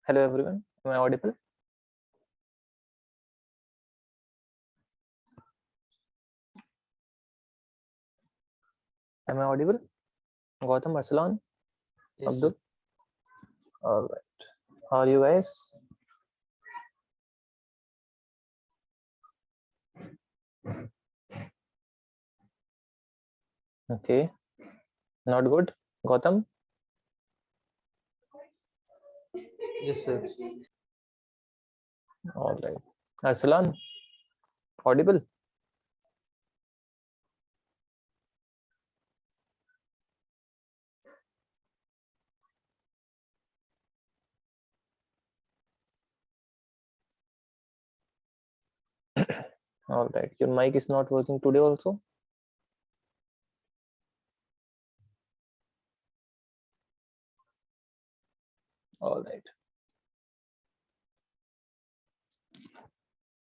Hello everyone, am I audible? Am I audible? Gautam, Arsalan, Yes, Abdul? Alright, how are you guys? Okay, not good. Gautam? yes, sir. Alright. Arsalan, audible? Alright, your mic is not working today also? Alright.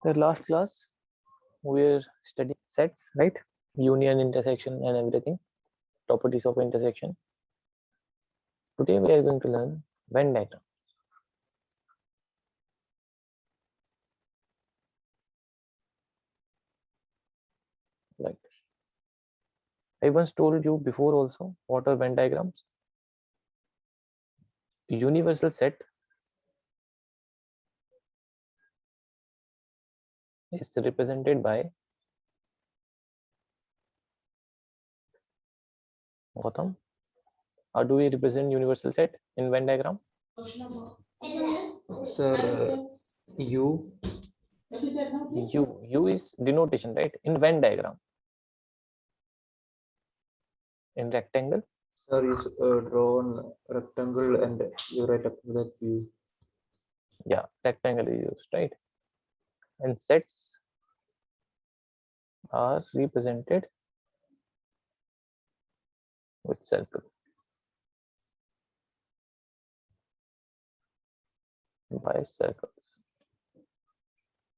The last class, we were studying sets, right? Union, intersection and everything. Properties of intersection. Today we are going to learn Venn diagram. Like I once told you before also what are Venn diagrams. Universal set is represented by Gautam. How do we represent universal set in Venn diagram? Sir, U. U is denotation, right? In Venn diagram. In rectangle. Sir is drawn rectangle and you write after that U. Yeah, rectangle is used, right? And sets are represented with circle. By circles.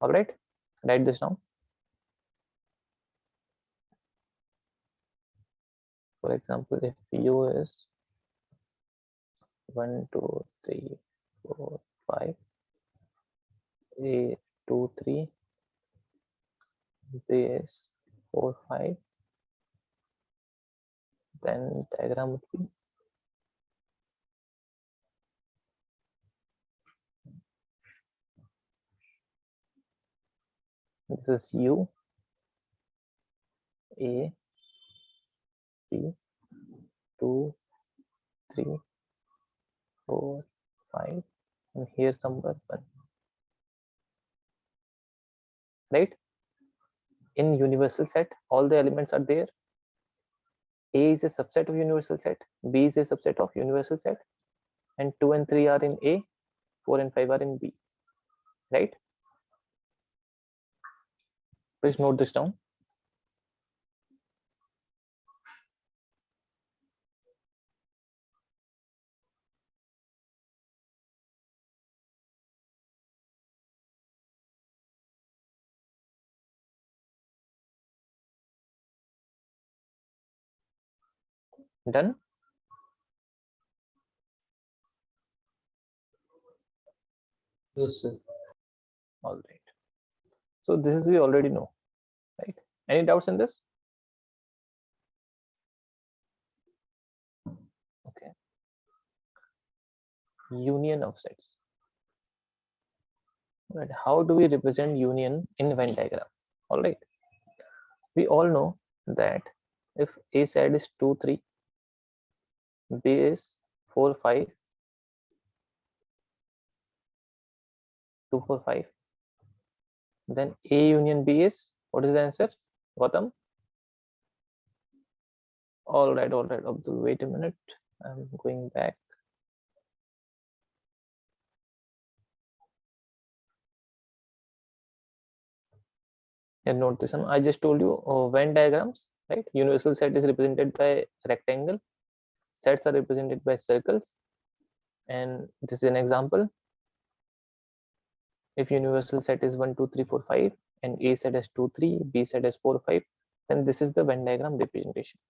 All right, write this down. For example, if U is 1, 2, 3, 4, 5, A 2, 3, B is 4, 5, then diagram would be this is U, A, B, 2, 3, 4, 5, and here somewhere 1. Right? In universal set, all the elements are there. A is a subset of universal set, B is a subset of universal set, and 2 and 3 are in A, 4 and 5 are in B. Right? Please note this down. Done? Yes, sir. All right. So this is we already know, right? Any doubts in this? Okay. Union of sets. Right. How do we represent union in Venn diagram? All right. We all know that if A side is 2, 3, B is 4, 5, 2, 4, 5, then A union B is, what is the answer? Gautam? All right, Abdul, wait a minute. I'm going back. And note this one. I just told you Venn diagrams, right? Universal set is represented by rectangle. Sets are represented by circles. And this is an example. If universal set is 1, 2, 3, 4, 5, and A set has 2, 3, B set has 4, 5, then this is the Venn diagram representation,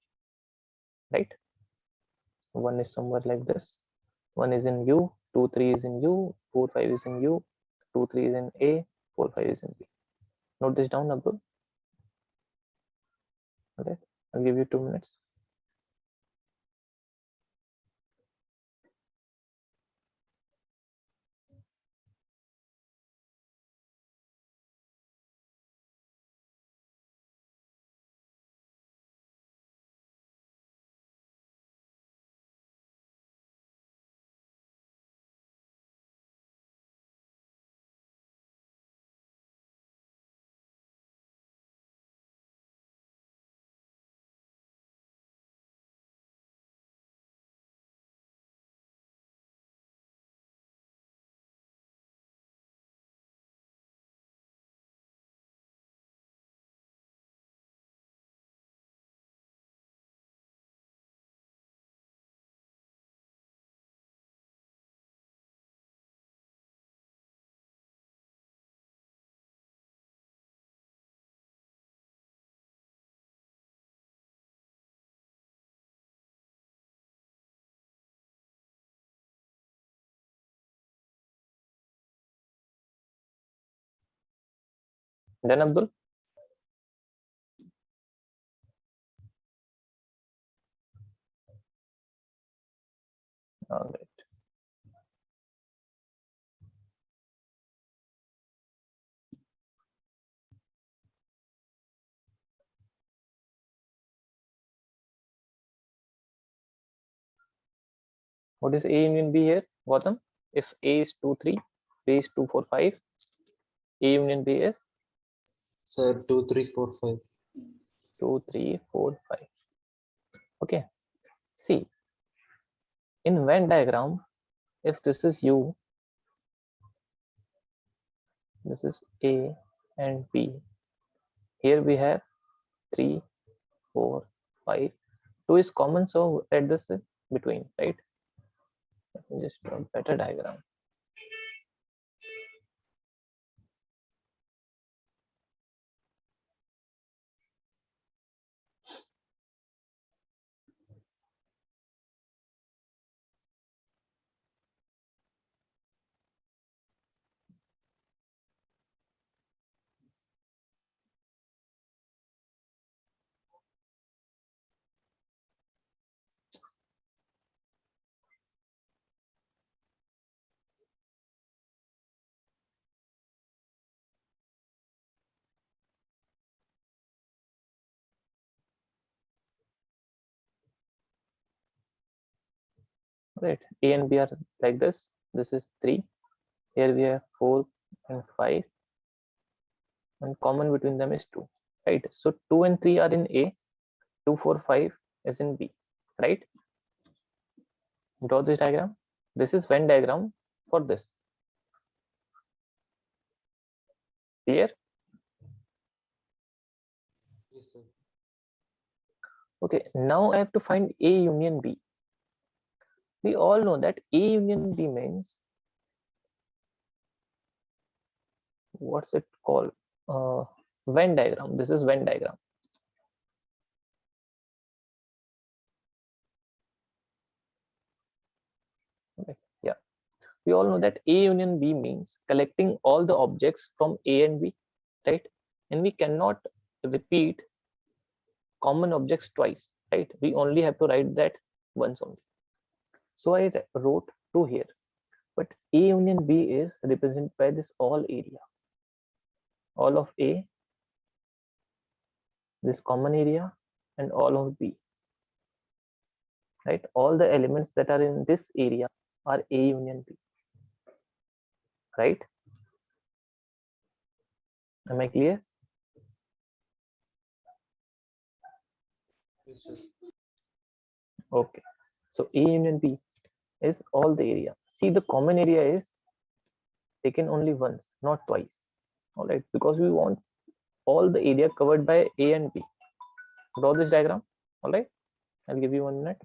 right? One is somewhere like this. One is in U, 2, 3 is in U, 4, 5 is in U, 2, 3 is in A, 4, 5 is in B. Note this down, Abdul. Okay, I'll give you 2 minutes. Then Abdul. All right. What is A union B here, Gautam? If A is 2, 3, B is 2, 4, 5, A union B is Sir, 2, 3, 4, 5. 2, 3, 4, 5. Okay. See, in Venn diagram, if this is U, this is A and B. Here we have 3, 4, 5. 2 is common, so at this between, right? Let me just draw a better diagram. Right, A and B are like this. This is 3. Here we have 4 and 5, and common between them is 2. Right, so 2 and 3 are in A, 2, 4, 5 is in B. Right, draw this diagram. This is Venn diagram for this. Clear? Yes, sir. Okay, now I have to find A union B. We all know that A union B means, what's it called? Venn diagram. This is Venn diagram. Okay. Yeah, we all know that A union B means collecting all the objects from A and B, right? And we cannot repeat common objects twice, right? We only have to write that once only. So I wrote 2 here, but A union B is represented by this all area, all of A, this common area, and all of B, right? All the elements that are in this area are A union B, right? Am I clear? Yes, sir. Okay, so A union B is all the area. See, the common area is taken only once, not twice. All right, because we want all the area covered by A and B. Draw this diagram. All right, I'll give you 1 minute.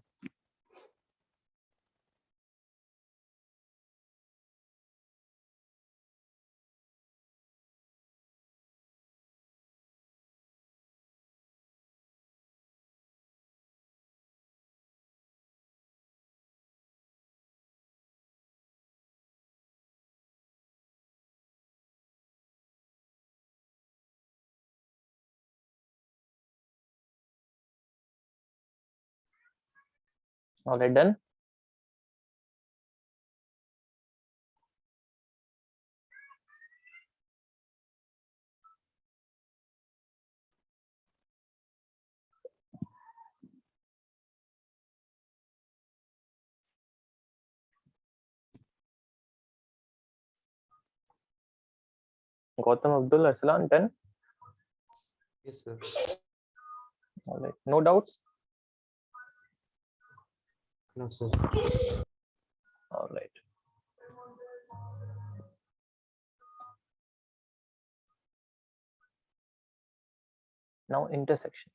All right, done. Gautam, Abdul, Arsalan, done. Yes, sir. All right, no doubts. No, sir. All right. Now intersection.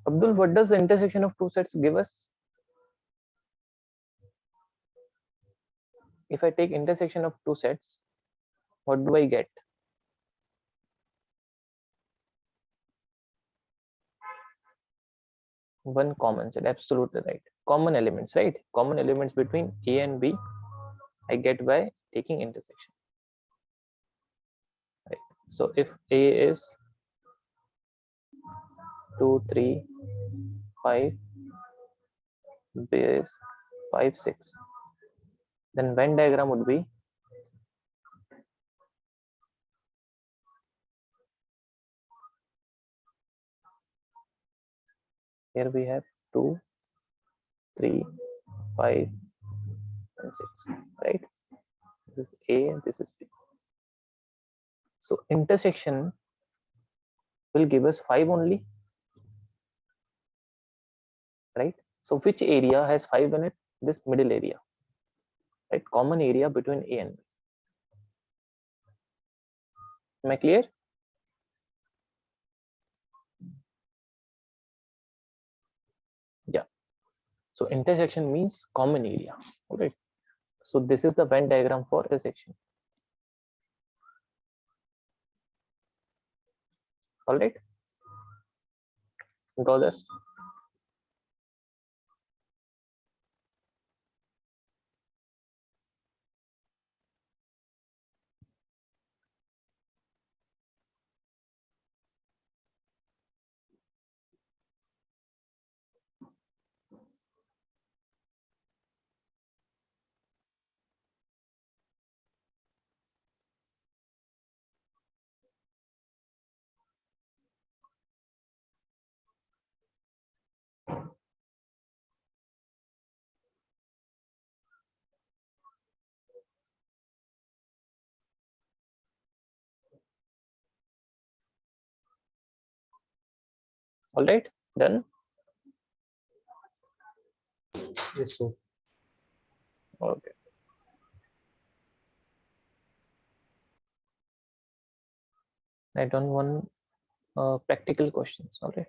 Abdul, what does the intersection of two sets give us? If I take intersection of two sets, what do I get? One common set, absolutely right. Common elements, right? Common elements between A and B, I get by taking intersection. Right. So if A is 2, 3, 5, B is 5, 6, then Venn diagram would be here we have 2, 3, 5, and 6, right? This is A and this is B. So intersection will give us 5 only, right? So which area has 5 in it? This middle area, right? Common area between A and B. Am I clear? Yeah. So intersection means common area. All right. So this is the Venn diagram for intersection. All right. Draw this. All right. Done. Yes, sir. Okay. I done one practical questions. All right.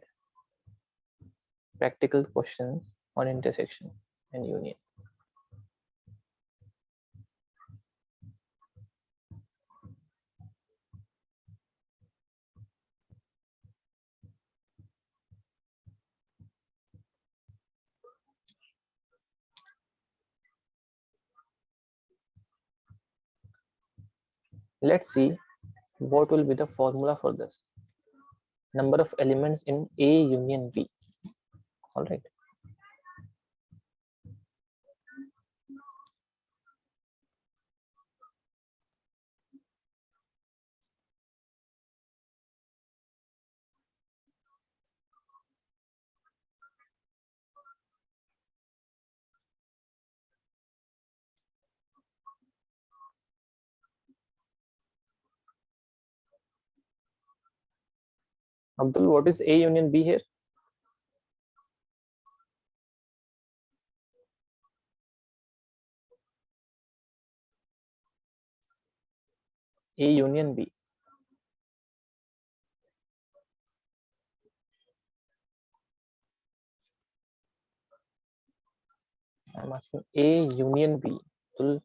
Practical questions on intersection and union. Let's see what will be the formula for this. Number of elements in A union B. All right. Abdul, what is A union B here? A union B. I'm asking A union B. So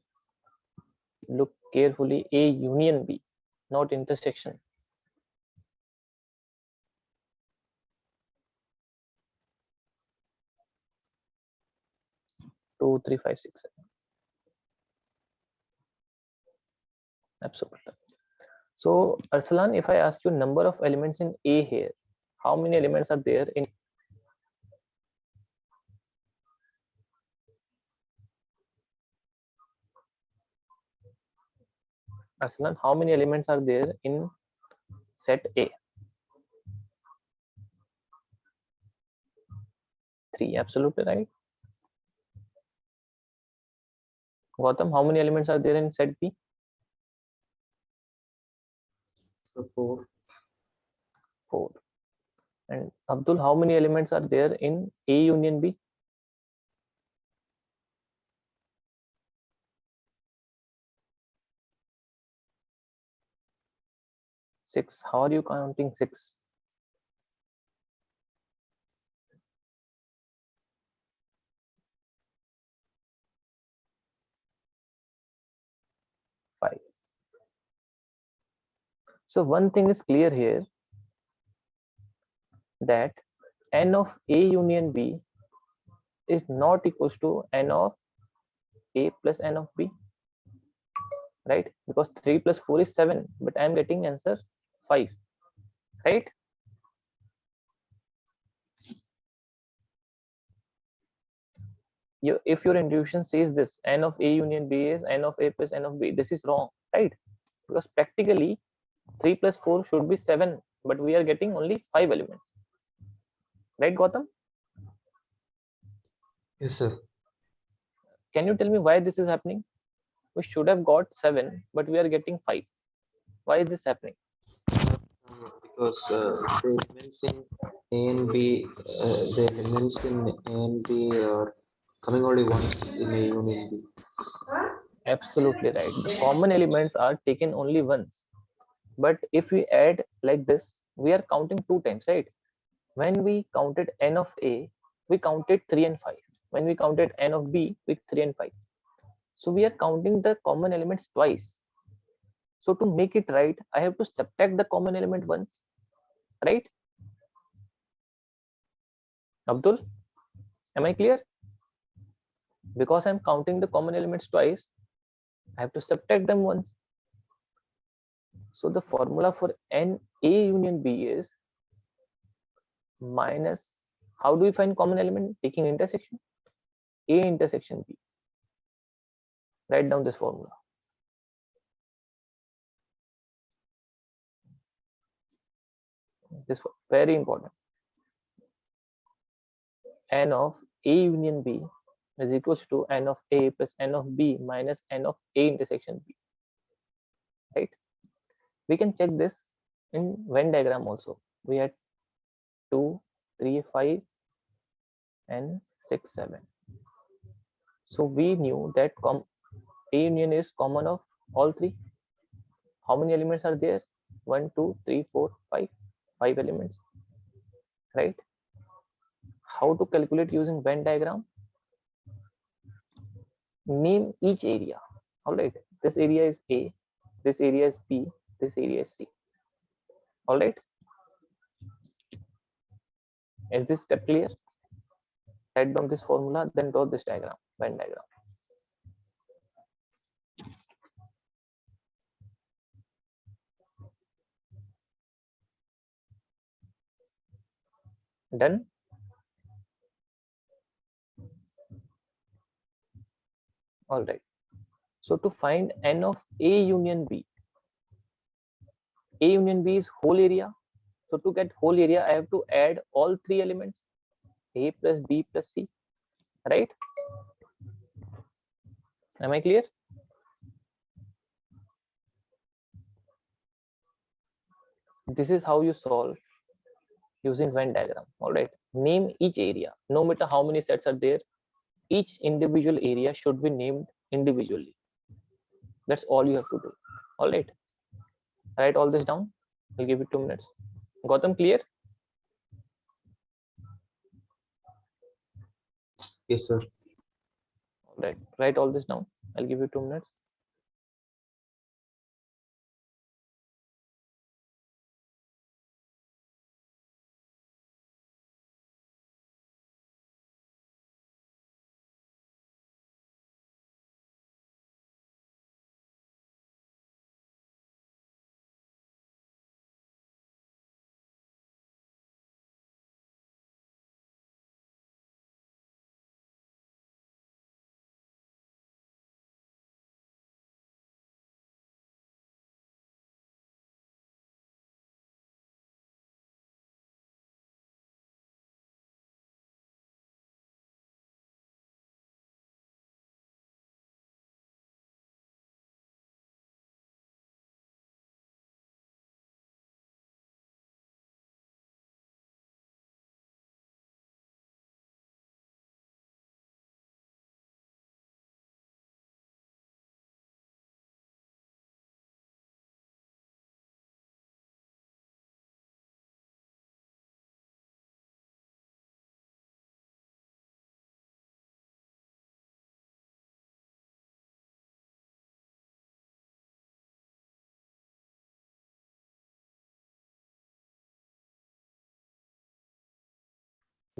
look carefully. A union B, not intersection. 2, 3, 5, 6, 7. Absolutely. So Arsalan, if I ask you number of elements in A here, how many elements are there in Arsalan? How many elements are there in set A? 3. Absolutely right. Gautam, how many elements are there in set B? So 4. 4. And Abdul, how many elements are there in A union B? 6. How are you counting 6? 5. So one thing is clear here, that n of A union B is not equals to n of A plus n of B, right? Because 3 plus 4 is 7, but I am getting answer 5, right? If your intuition says this, n of A union B is n of A plus n of B, this is wrong, right? Because practically 3 plus 4 should be 7, but we are getting only 5 elements, right, Gautam? Yes, sir. Can you tell me why this is happening? We should have got 7, but we are getting 5. Why is this happening? Because the elements in A and B, the elements in A and B are coming only once in A union B. Absolutely right. The common elements are taken only once. But if we add like this, we are counting 2 times, right? When we counted n of A, we counted 3 and 5. When we counted n of B, with 3 and 5. So we are counting the common elements twice. So to make it right, I have to subtract the common element once, right? Abdul, am I clear? Because I'm counting the common elements twice, I have to subtract them once. So the formula for n A union B is minus, how do we find common element? Taking intersection, A intersection B. Write down this formula. This is very important. N of A union B is equals to n of A plus n of B minus n of A intersection B, right? We can check this in Venn diagram also. We had 2, 3, 5 and 6, 7. So we knew that A union is common of all 3. How many elements are there? 1, 2, 3, 4, 5. 5 elements, right? How to calculate using Venn diagram? Name each area. All right, this area is A, this area is B, this area is C. All right, is this step clear? Write down this formula, then draw this diagram, Venn diagram. Done. All right, so to find n of A union B, A union B is whole area. So to get whole area, I have to add all 3 elements, A plus B plus C, right? Am I clear? This is how you solve using Venn diagram. All right, name each area. No matter how many sets are there, each individual area should be named individually. That's all you have to do. All right, write all this down. I'll give it 2 minutes. Gautam, clear? Yes, sir. All right, write all this down. I'll give you 2 minutes.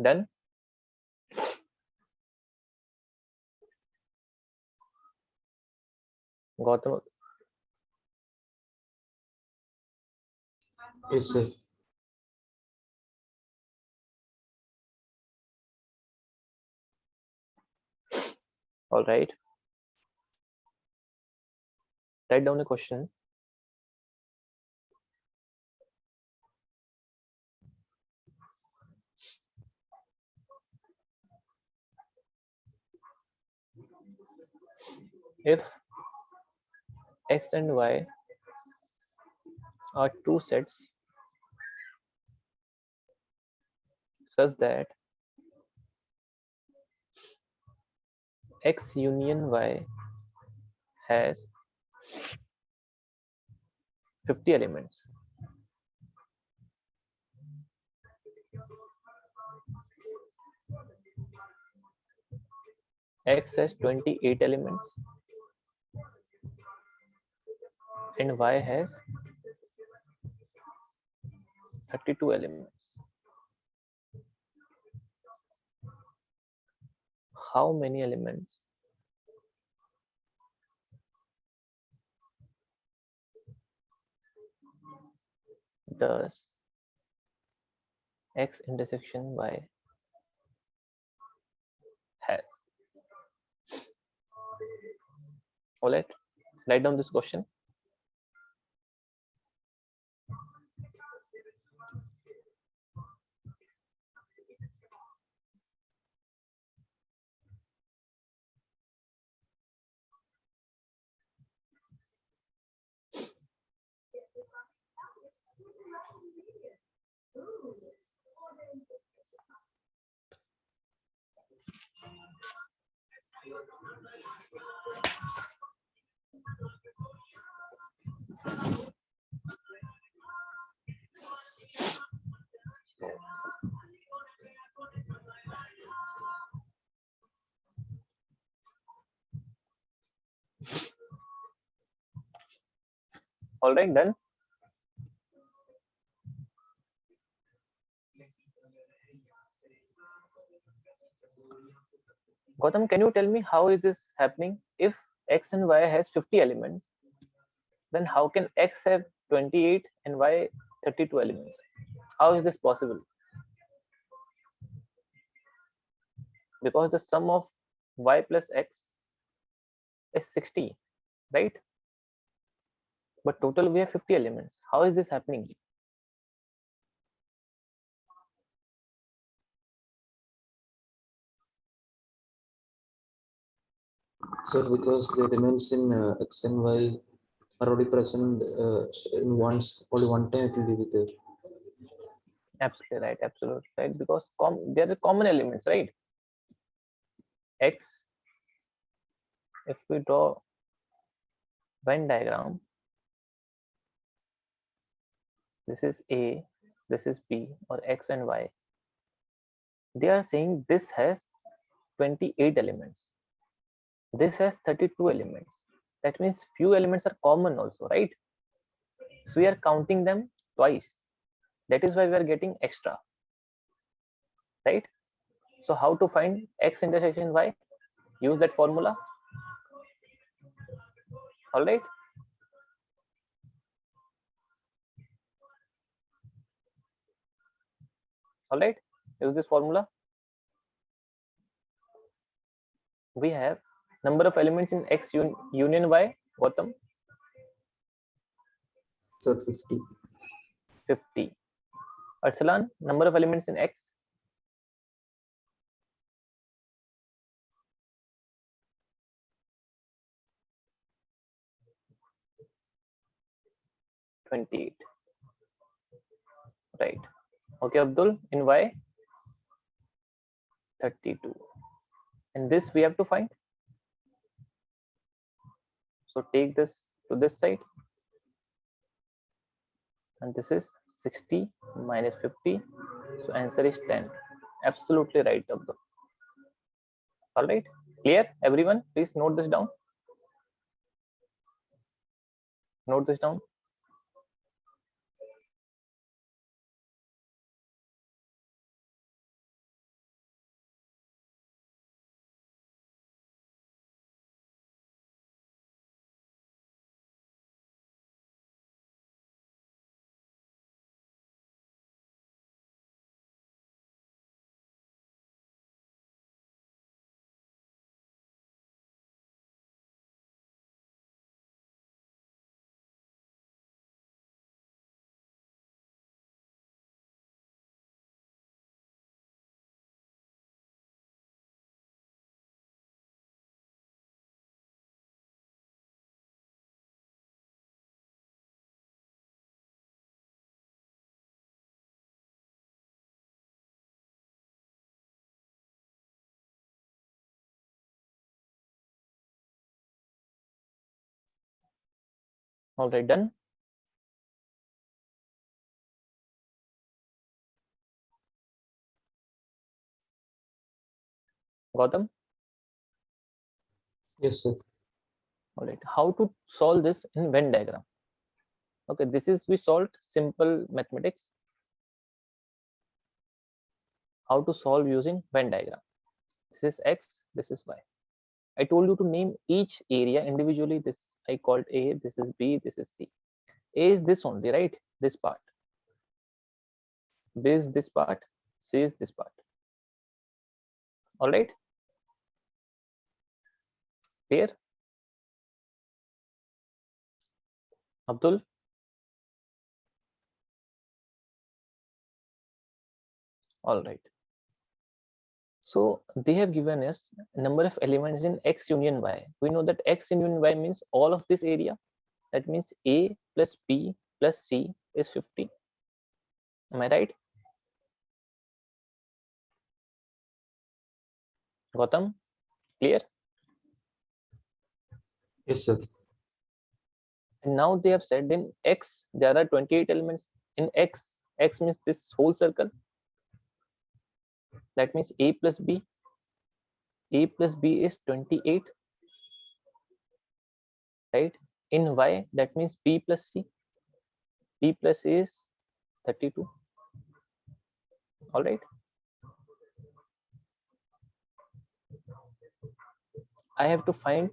Done. Gautam, Yes, sir. all right. Write down a question. If x and y are two sets such that x union y has 50 elements, x has 28 elements, and y has 32 elements. How many elements does x intersection y has? All right, write down this question. All right, done. Gautam, can you tell me how is this happening? If x and y has 50 elements, then how can x have 28 and y 32 elements? How is this possible? Because the sum of y plus x is 60, right? But total we have 50 elements. How is this happening? Sir, because the elements in X and Y are already present in only one time it will be there. Absolutely right, absolutely right. Because there are common elements, right? X, if we draw Venn diagram, this is A, this is B, or X and Y. They are saying this has 28 elements. This has 32 elements. That means few elements are common also, right? So we are counting them twice. That is why we are getting extra, right? So how to find x intersection y? Use that formula. All right. All right. Use this formula. We have number of elements in x union y. Gautam, Sir, 50. 50. Arsalan, number of elements in x. 28. Right. Okay, Abdul, in y 32. And this we have to find. So take this to this side. And this is 60 minus 50. So answer is 10. Absolutely right, Abdul. All right. Clear, everyone? Please note this down. Note this down. All right, done. Gautam. Yes, sir. All right, how to solve this in Venn diagram? Okay, this is we solved simple mathematics. How to solve using Venn diagram? This is x, this is y. I told you to name each area individually. This I called A, this is B, this is C. A is this only, right? This part. B is this part, C is this part. All right, clear? Abdul? All right. So they have given us a number of elements in X union Y. We know that X union Y means all of this area. That means A plus B plus C is 50. Am I right? Gautam, clear? Yes, sir. And now they have said in X there are 28 elements. In X, X means this whole circle. That means A plus B. A plus B is 28, right? In Y, that means B plus C. B plus C is 32. All right. I have to find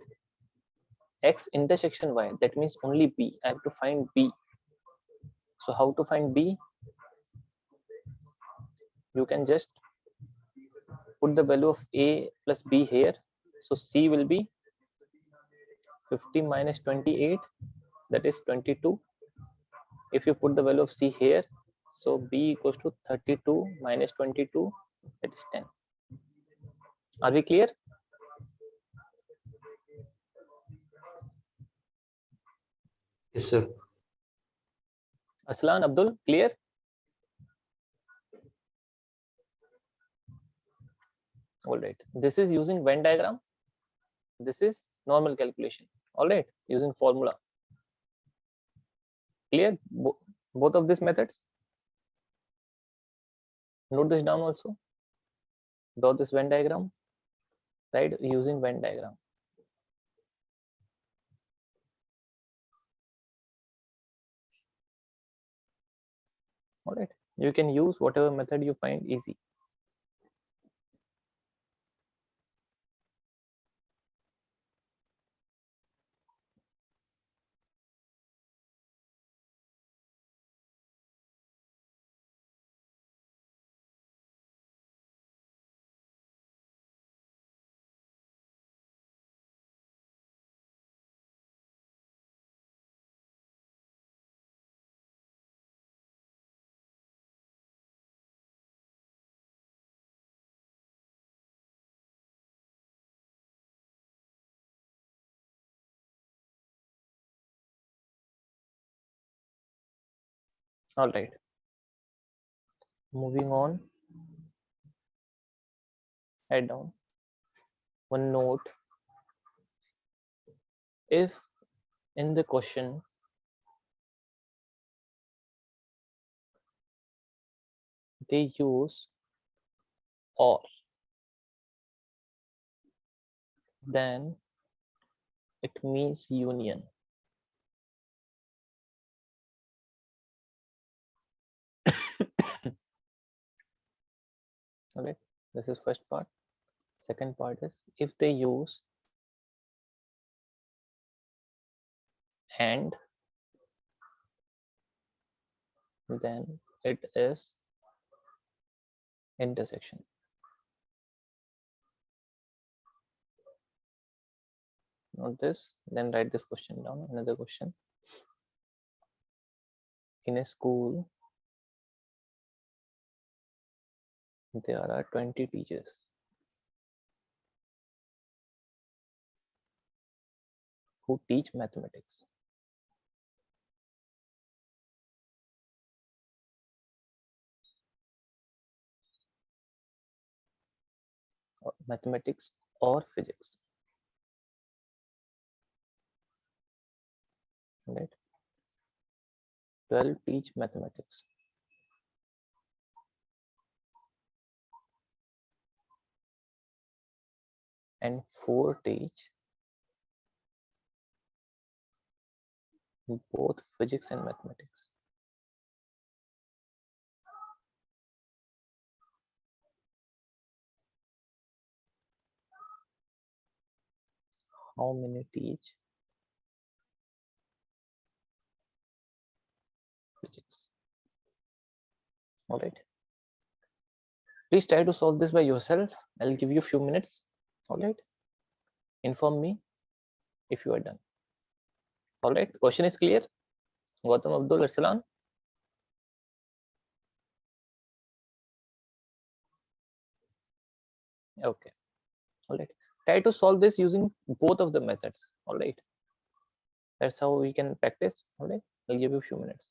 X intersection Y. That means only B. I have to find B. So how to find B? You can just put the value of A plus B here. So C will be 50 minus 28, that is 22. If you put the value of C here, so B equals to 32 minus 22, that is 10. Are we clear? Yes, sir. Aslan, Abdul, clear? All right. This is using Venn diagram. This is normal calculation. All right, using formula. Clear? Both of these methods. Note this down also. Draw this Venn diagram, right? Using Venn diagram. All right. You can use whatever method you find easy. All right. Moving on. Head down. One note. If in the question they use or, then it means union. Okay, this is first part. Second part is if they use and, then it is intersection. Note this, then write this question down. Another question. In a school, there are 20 teachers who teach mathematics. Mathematics or physics. Right? 12 teach mathematics. And 4 teach both physics and mathematics. How many teach physics? All right. Please try to solve this by yourself. I'll give you a few minutes. All right. Inform me if you are done. All right. Question is clear. Gautam Abdul Arsalan. Okay. All right. Try to solve this using both of the methods. All right. That's how we can practice. All right. I'll give you a few minutes.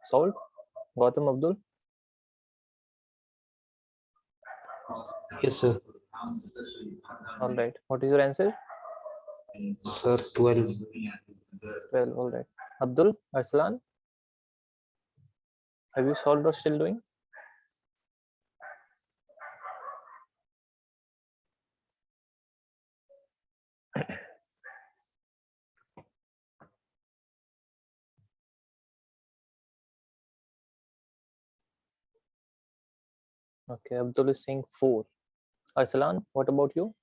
Solved? Gautam, Abdul? Yes, sir. All right. What is your answer? Sir, 12. 12. All right. Abdul, Arslan, have you solved or still doing? Okay, Abdul is saying 4. Arslan, what about you?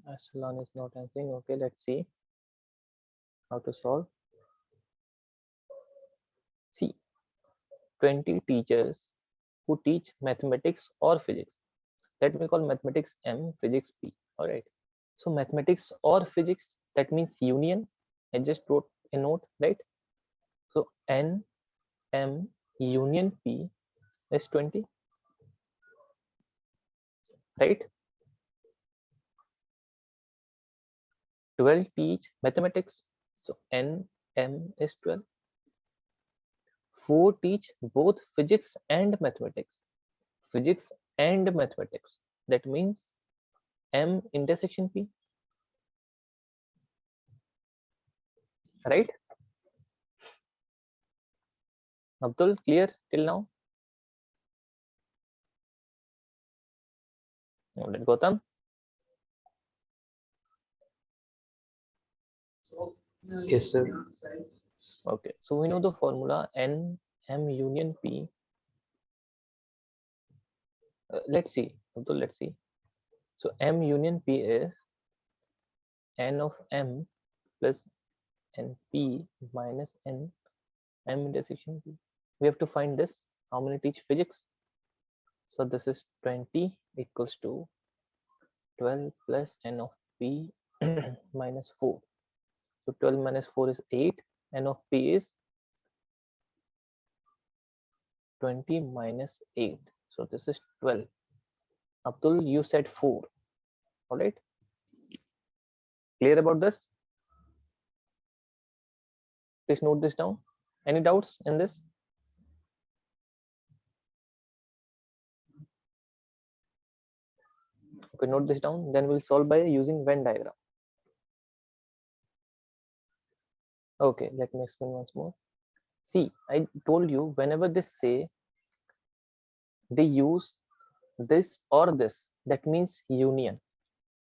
Arslan is not answering. Okay, let's see how to solve. See, 20 teachers who teach mathematics or physics. Let me call mathematics M, physics P. All right. So mathematics or physics, that means union. I just wrote a note, right? So N, M, union P is 20, right? 12 teach mathematics. So N, M is 12. 4 teach both physics and mathematics. Physics and mathematics. That means M intersection P, right? Abdul, clear till now? Now let Gautam. Yes, sir. Okay, so we know the formula N, M union P. Let's see, Abdul, let's see. So M union P is N of M plus NP minus N M intersection P. We have to find this. How many teach physics? So this is 20 equals to 12 plus N of P minus 4. So 12 minus 4 is 8. N of P is 20 minus 8. So this is 12. Abdul, you said 4. All right. Clear about this? Please note this down. Any doubts in this? Okay, note this down. Then we'll solve by using Venn diagram. Okay, let me explain once more. See, I told you whenever they say they use this or this, that means union.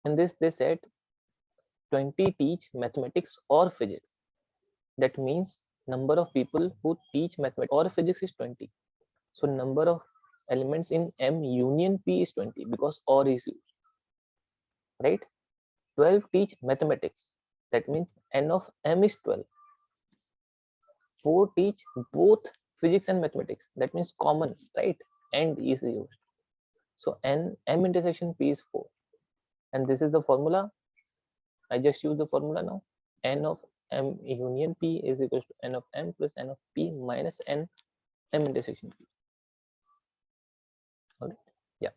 In this, they said 20 teach mathematics or physics. That means number of people who teach mathematics or physics is 20. So number of elements in M union P is 20 because or is used, right? 12 teach mathematics. That means N of M is 12. 4 teach both physics and mathematics. That means common, right? And is used. So N M intersection P is 4. And this is the formula. I just use the formula now. N of M union P is equal to N of M plus N of P minus N M intersection P. All right. Yeah.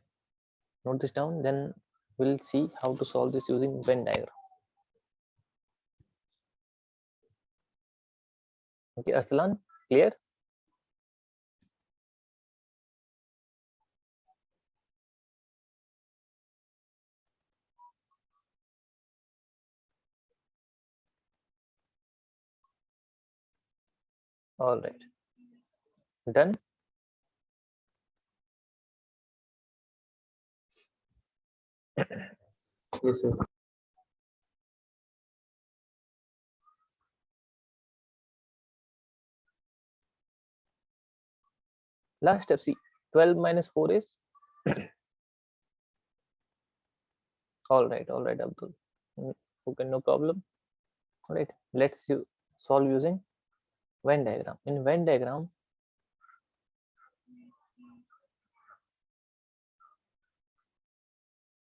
Note this down. Then we'll see how to solve this using Venn diagram. Okay, Arslan, clear? All right. Done. Yes, sir. Last step, see, 12 minus 4 is all right, Abdul. Okay, no problem. All right, let's solve using Venn diagram. In Venn diagram,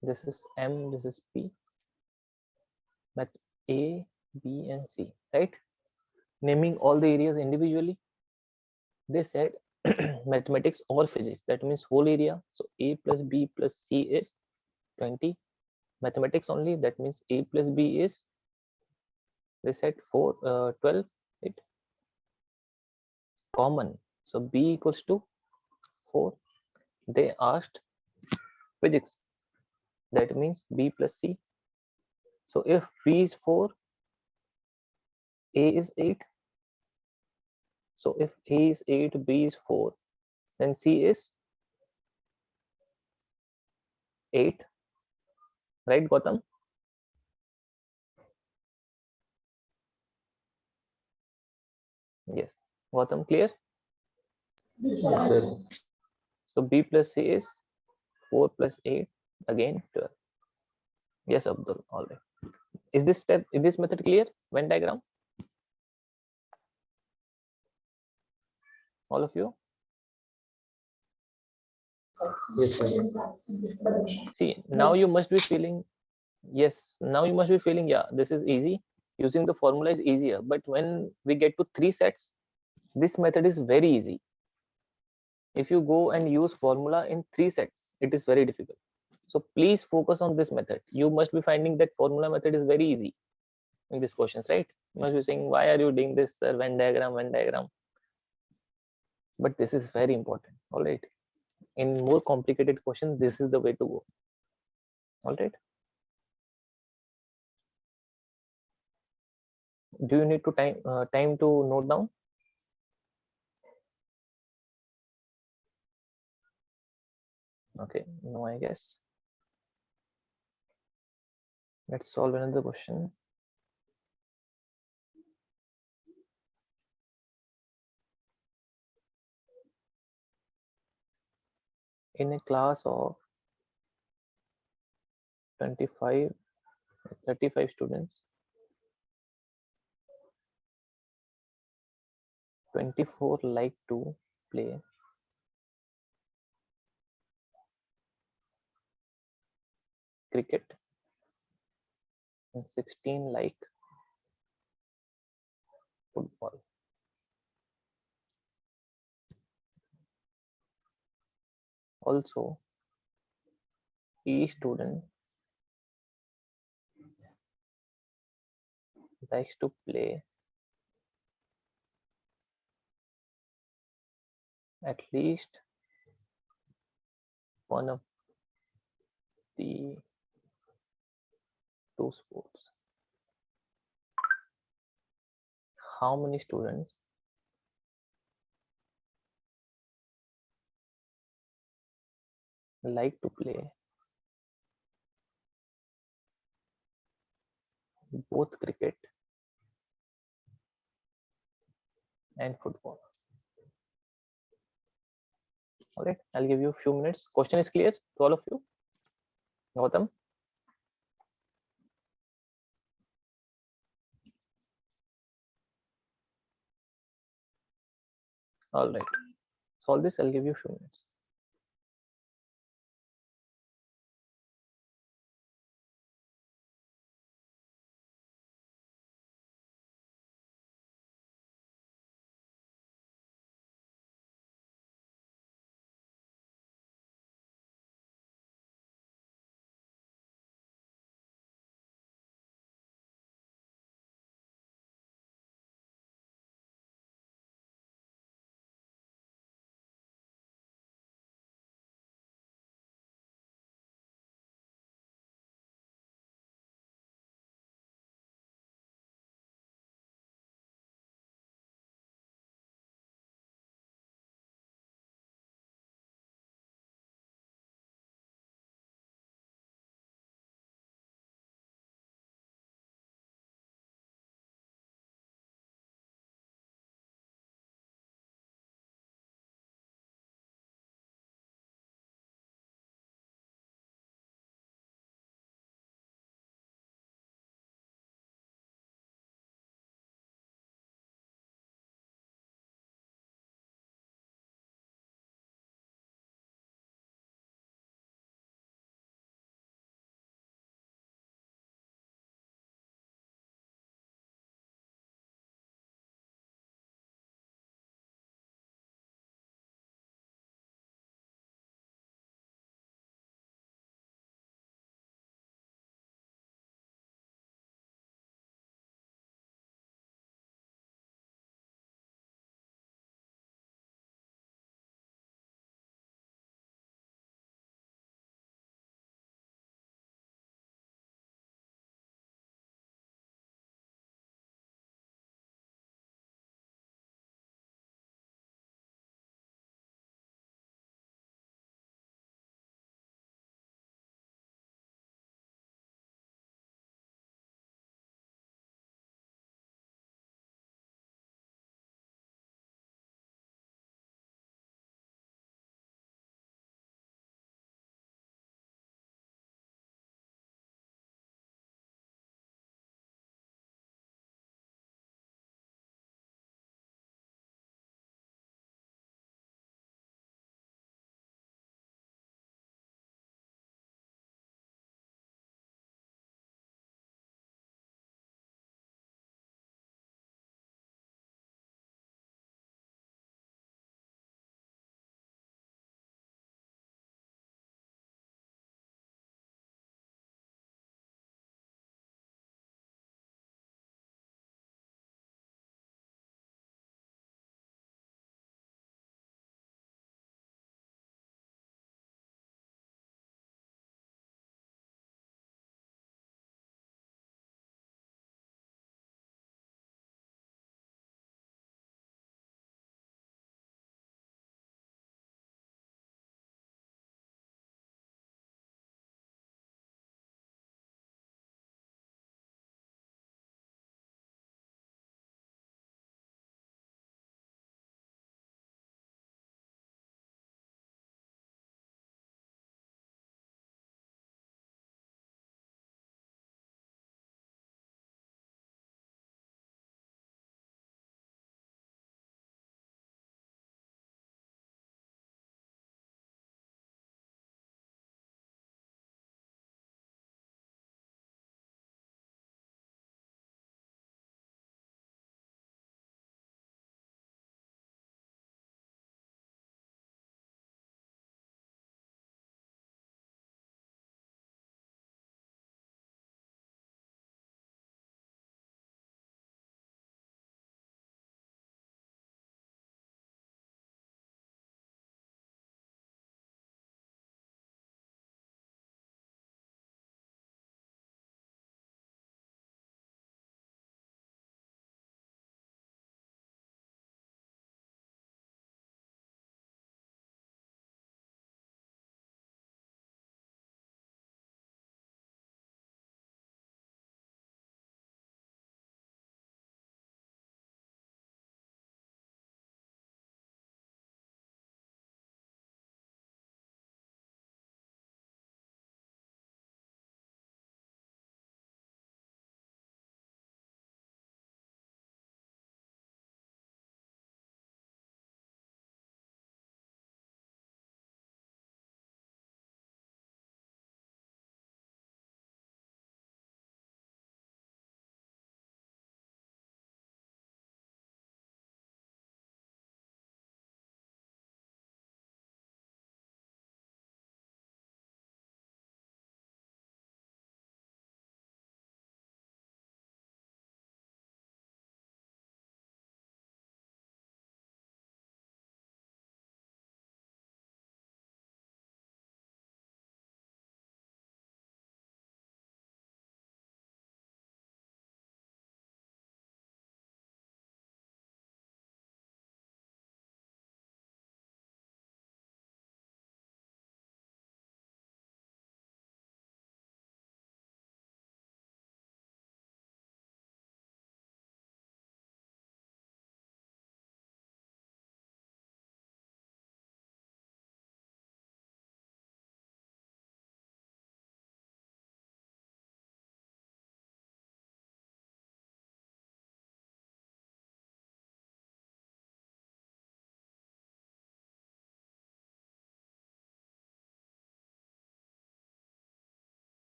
this is M, this is P, met A, B, and C, right? Naming all the areas individually. They said mathematics or physics, that means whole area. So A plus B plus C is 20. Mathematics only, that means A plus B is, they said 12, right? Common, so B equals to 4. They asked physics, that means B plus C. So if B is 4, A is 8. So if A is 8, B is 4, then C is 8, right, Gautam? Yes. Gautam, clear? Yes, sir. So B plus C is 4 plus 8, again 12. Yes, Abdul. All right. Is this method clear? Venn diagram? All of you? Yes, sir. See, now you must be feeling, yes, now you must be feeling, yeah, this is easy. Using the formula is easier. But when we get to 3 sets, this method is very easy. If you go and use formula in 3 sets, it is very difficult. So please focus on this method. You must be finding that formula method is very easy in these questions, right? You must be saying, why are you doing this, sir? Venn diagram, Venn diagram. But this is very important. All right. In more complicated questions, this is the way to go. All right. Do you need to time to note down? Okay. No, I guess. Let's solve another question. In a class of 25, 35 students, 24 like to play cricket and 16 like football. Also, each student likes to play at least one of the two sports. How many students like to play both cricket and football? All right, I'll give you a few minutes. Question is clear to all of you? Gautam? All right. Solve this, I'll give you a few minutes.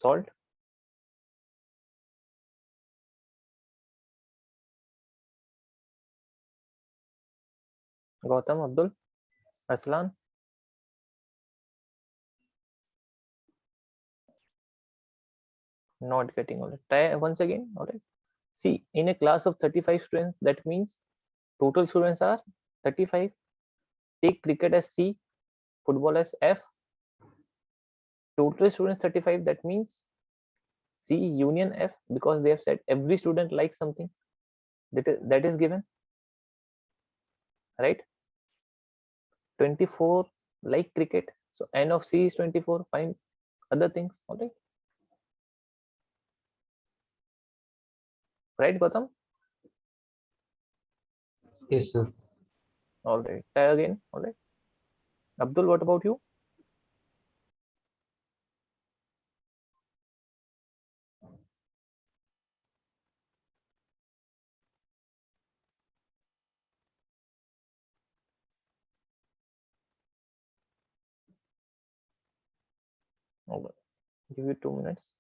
Solved? Gautam, Abdul, Arslan? Not getting all it. Try once again. All right. See, in a class of 35 students, that means total students are 35. Take cricket as C, football as F. Total students 35. That means C union F, because they have said every student likes something. That is given, right? 24 like cricket, so n of C is 24. Find other things. All right, Gautam? Yes, sir. All right, try again. All right, Abdul, what about you? All right, give you 2 minutes.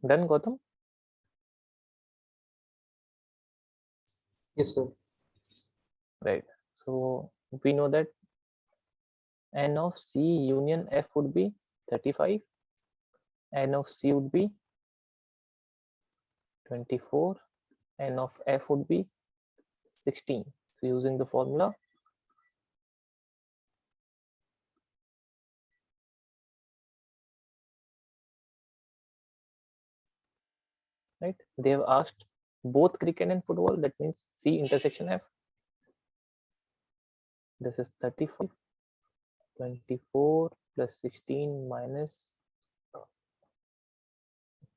Done, Gautam? Yes, sir. Right. So we know that n of C union F would be 35. N of C would be 24. N of F would be 16. So using the formula, right? They have asked both cricket and football. That means C intersection F. This is 35. 24 plus 16 minus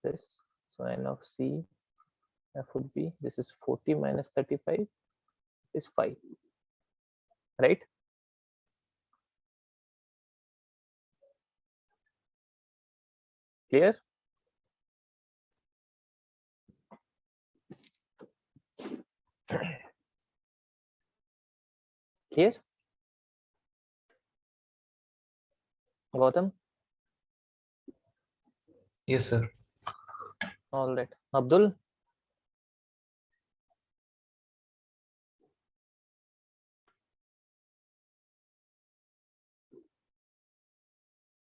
this. So n of C f would be, this is 40 minus 35 is 5, right? Clear? Clear? Gautam? Yes, sir. All right. Abdul?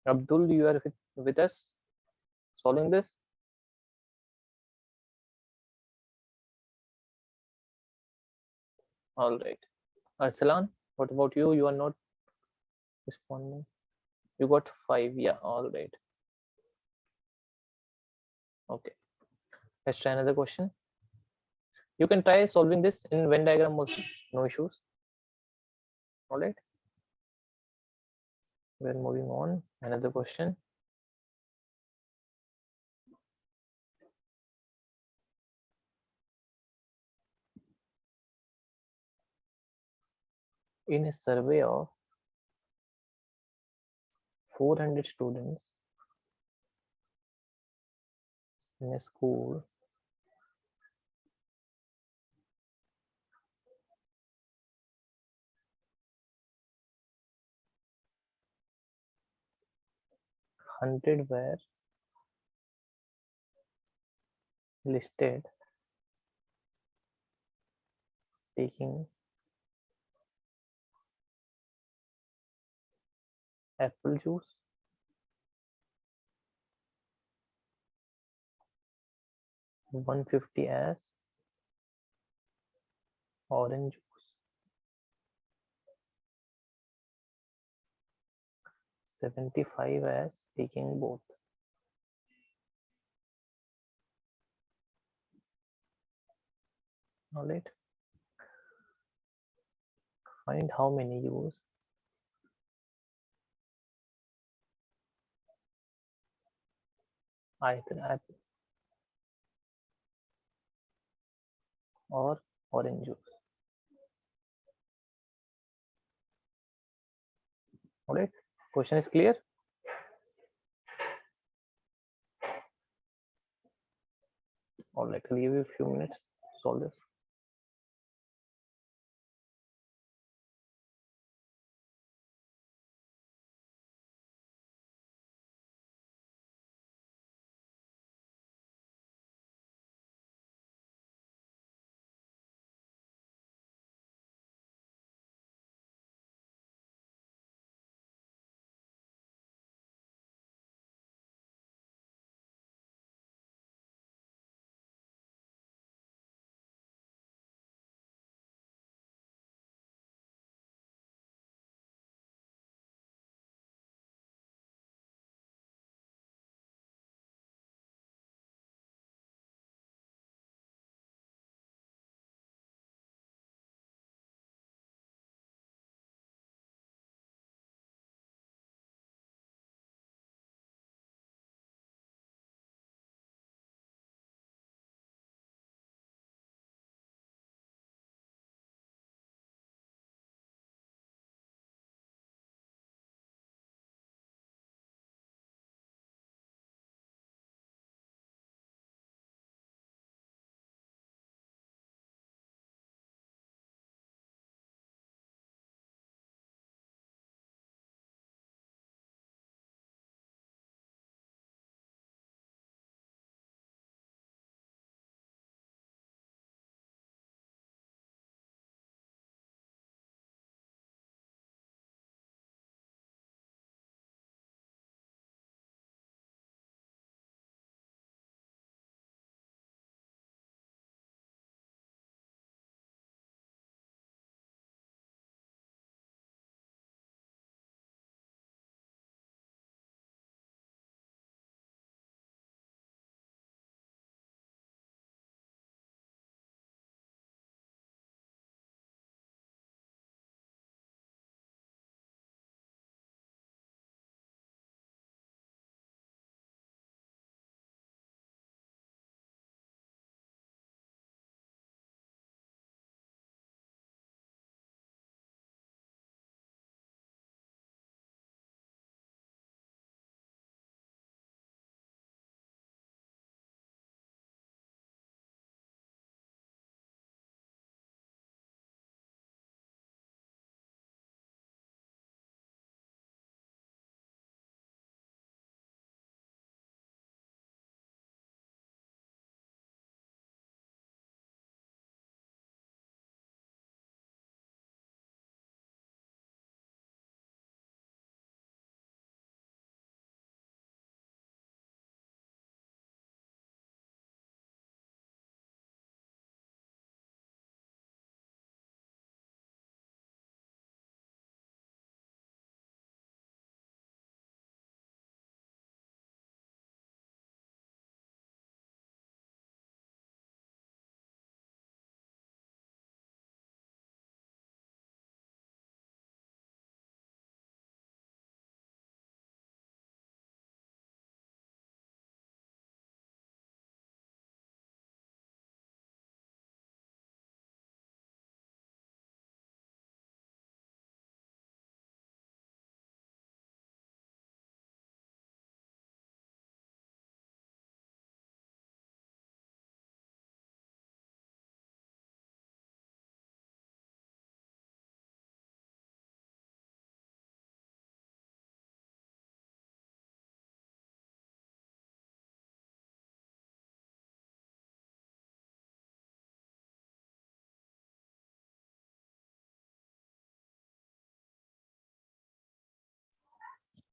Abdul, you are with us solving this? All right. Arsalan, what about you? You are not responding. You got 5. Yeah, all right. Okay. Let's try another question. You can try solving this in Venn diagram also. No issues. All right. We're moving on. Another question. In a survey of 400 students in a school, hundred were listed taking apple juice, 150 as orange juice, 75 as taking both. All right. Find how many use either apple or orange juice. All right. Question is clear. All right. I'll give you a few minutes to solve this.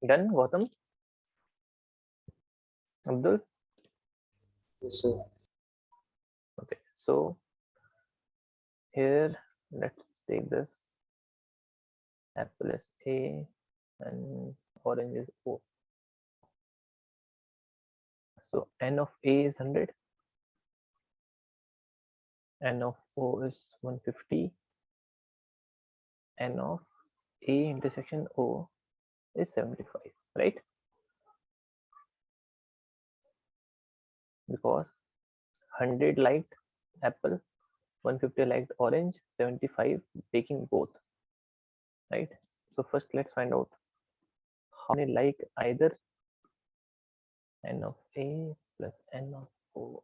Done, Gautam? Abdul? Yes, sir. Okay, so here let's take this. Apple is A and orange is O. So n of A is 100, n of O is 150, n of A intersection O is 75, right? Because 100 liked apple, 150 liked orange, 75 taking both, right? So first let's find out how many like either. N of A plus n of O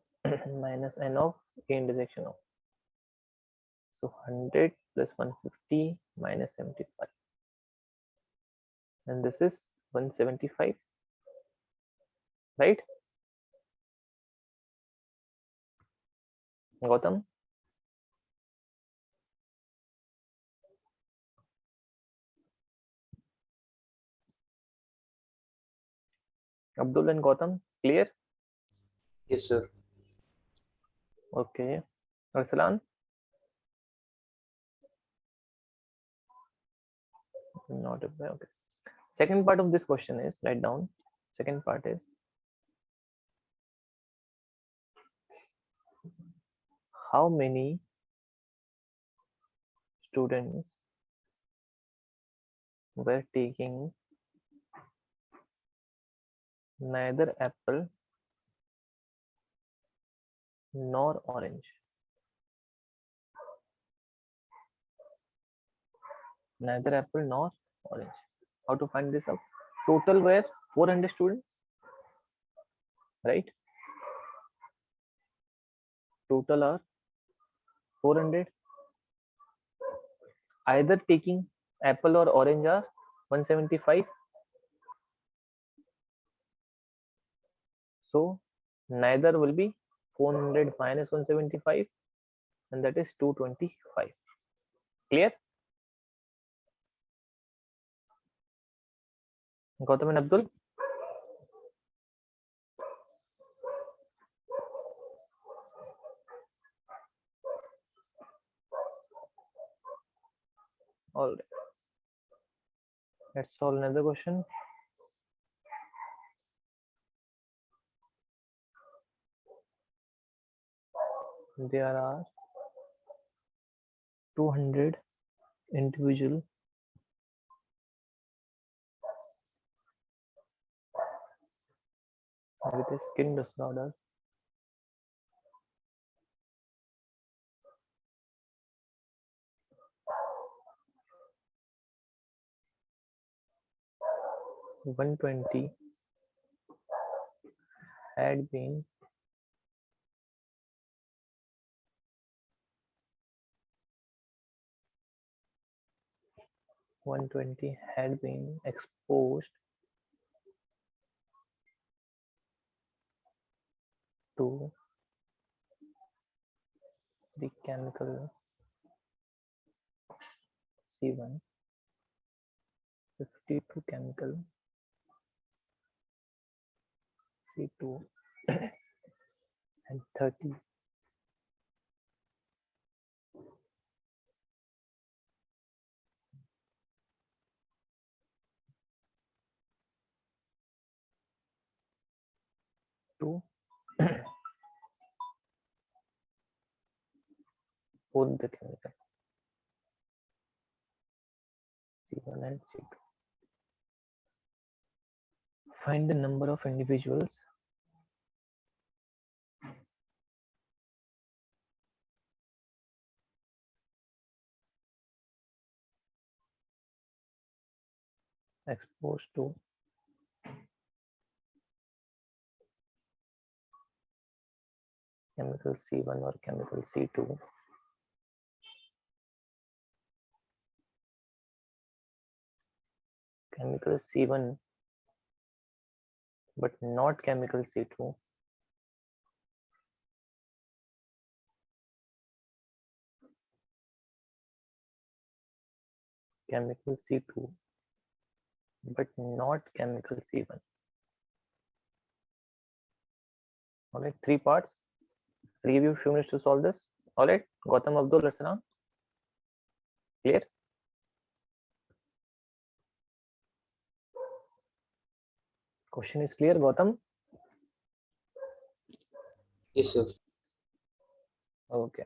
minus n of A intersection O. So 100 plus 150 minus 75, and this is 175, right? Gautam? Abdul and Gautam, clear? Yes, sir. Okay. Arsalan? Not a okay. Second part of this question is, write down. Second part is, how many students were taking neither apple nor orange? Neither apple nor orange. How to find this out? Total were 400 students, right? Total are 400. Either taking apple or orange are 175. So neither will be 400 minus 175, and that is 225. Clear? Gautam and Abdul? All right. Let's solve another question. There are 200 individuals with a skin disorder. One 120 had been exposed to the chemical C1, 50 to chemical C2, and 30 to both the chemical C1 and C2. Find the number of individuals exposed to chemical C1 or chemical C2 chemical C1 but not chemical C2, chemical C2 but not chemicals even. All right, 3 parts. I'll give you a few minutes to solve this. All right, Gautam, Abdul, Rasana, clear? Question is clear, Gautam? Yes, sir. Okay.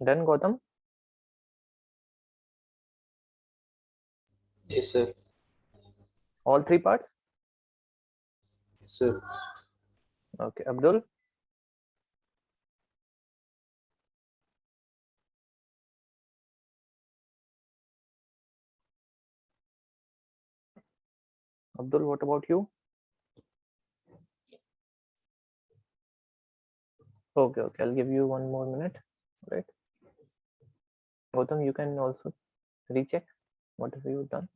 Done, Gautam? Yes, sir. All three parts? Yes, sir. Okay, Abdul? Abdul, what about you? Okay, okay, I'll give you 1 more minute. Right. Gautam, you can also recheck whatever you've done.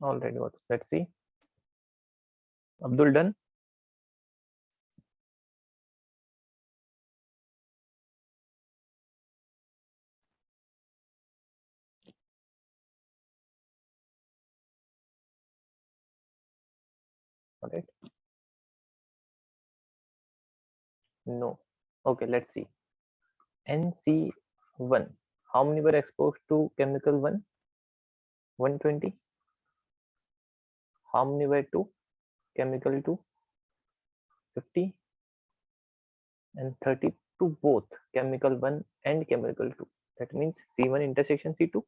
All right, Gautam. Let's see. Abdul, done? All right. No. Okay, let's see. NC1. How many were exposed to chemical 1? 120. How many were to chemical 2? 50. And 30 to both chemical 1 and chemical 2. That means C1 intersection C2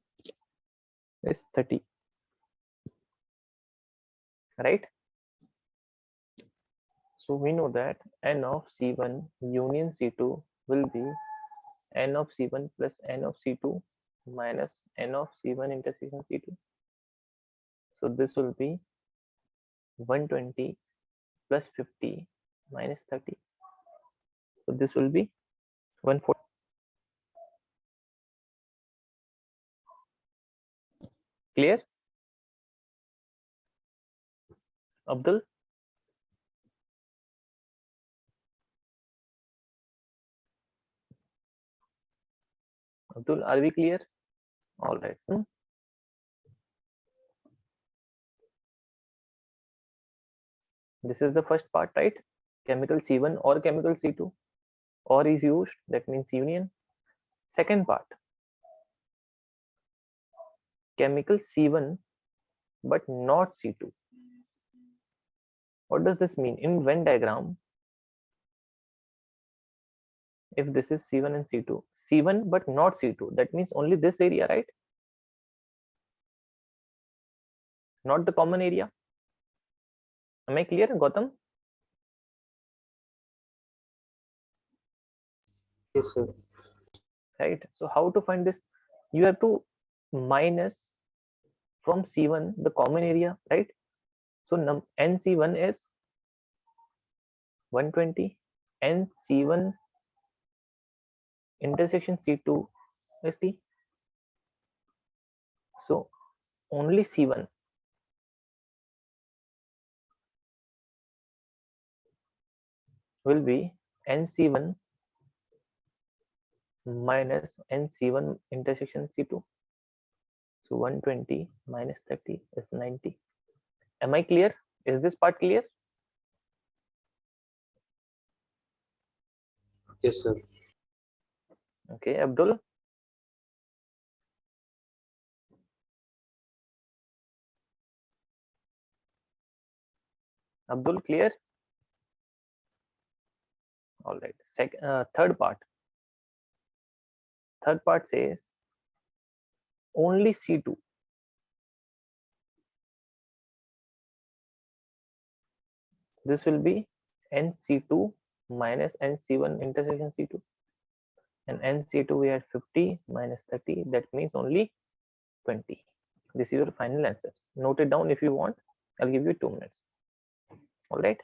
is 30. Right? So we know that N of C1 union C2 will be N of C1 plus N of C2 minus N of C1 intersection C2. So this will be 120 plus 50 minus 30. So this will be 140. Clear? Abdul? Abdul, are we clear? All right. This is the first part, right? Chemical C1 or chemical C2 or is used, that means union. Second part, chemical C1 but not C2. What does this mean? In Venn diagram, if this is C1 and C2, C1 but not C2, that means only this area, right? Not the common area. Am I clear, Gautam? Yes, sir. right? So how to find this? You have to minus from C1 the common area, right? So NC1 is 120, NC1 intersection C2 is the, so only C1 will be NC1 minus NC1 intersection C2. So 120 minus 30 is 90. Am I clear? Is this part clear? Yes, sir. Okay, Abdul. Abdul, clear? All right. Third part. Third part says only C2. This will be NC2 minus NC1 intersection C2. And NC2 we had 50 minus 30. That means only 20. This is your final answer. Note it down if you want. I'll give you 2 minutes. All right.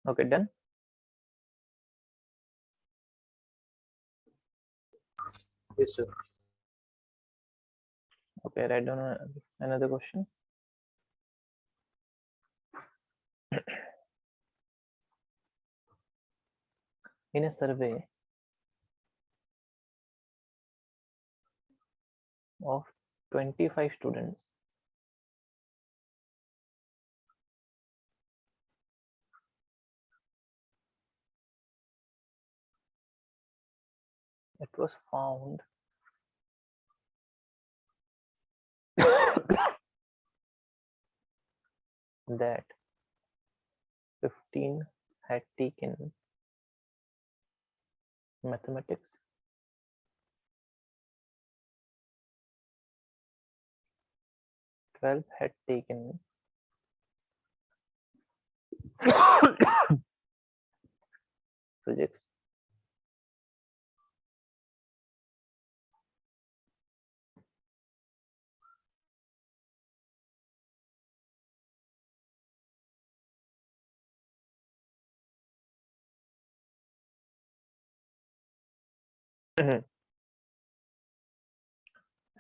Okay, done. Yes, sir. Okay, write down another question. In a survey of 25 students, it was found that 15 had taken mathematics, 12 had taken physics,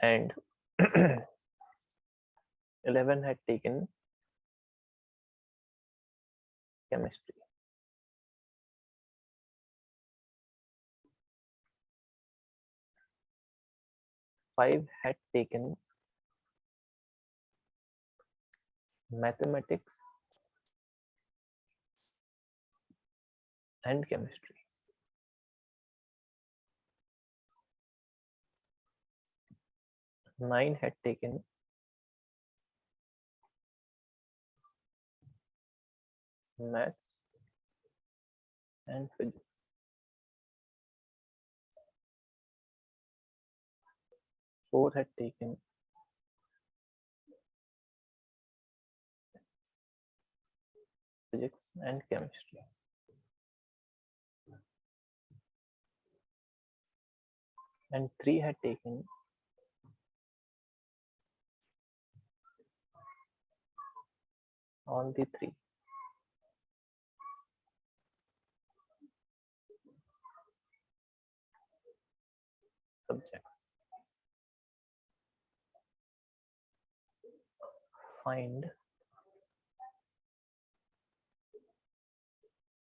and 11 had taken chemistry. 5 had taken mathematics and chemistry. 9 had taken maths and physics. 4 had taken physics and chemistry. And 3 had taken all the 3 subjects. Find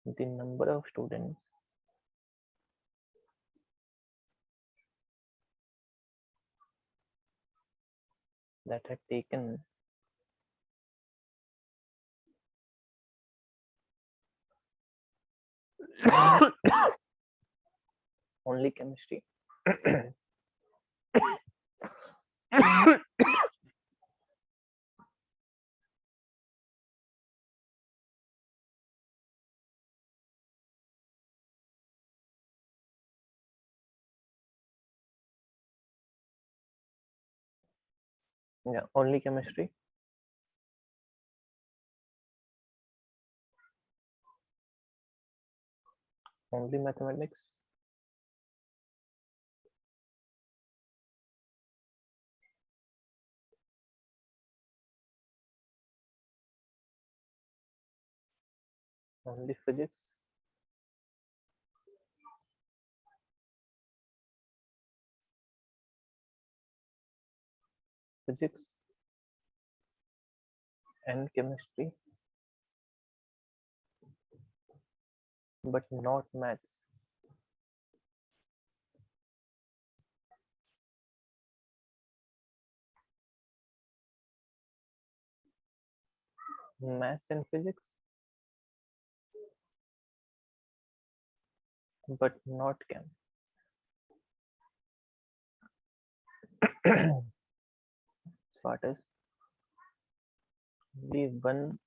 the number of students that had taken only chemistry. Yeah, only chemistry. Only mathematics. Only physics. Physics and chemistry, but not maths. Maths and physics, but not chem. So what is only one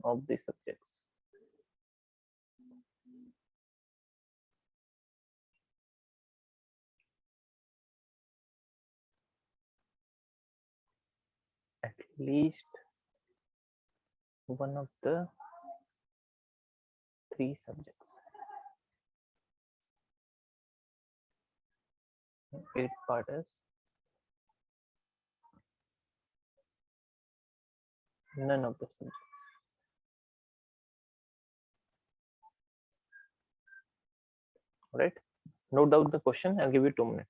of the subjects. At least one of the 3 subjects. 8 part is none of the subjects. Right? Note down the question. I'll give you 2 minutes.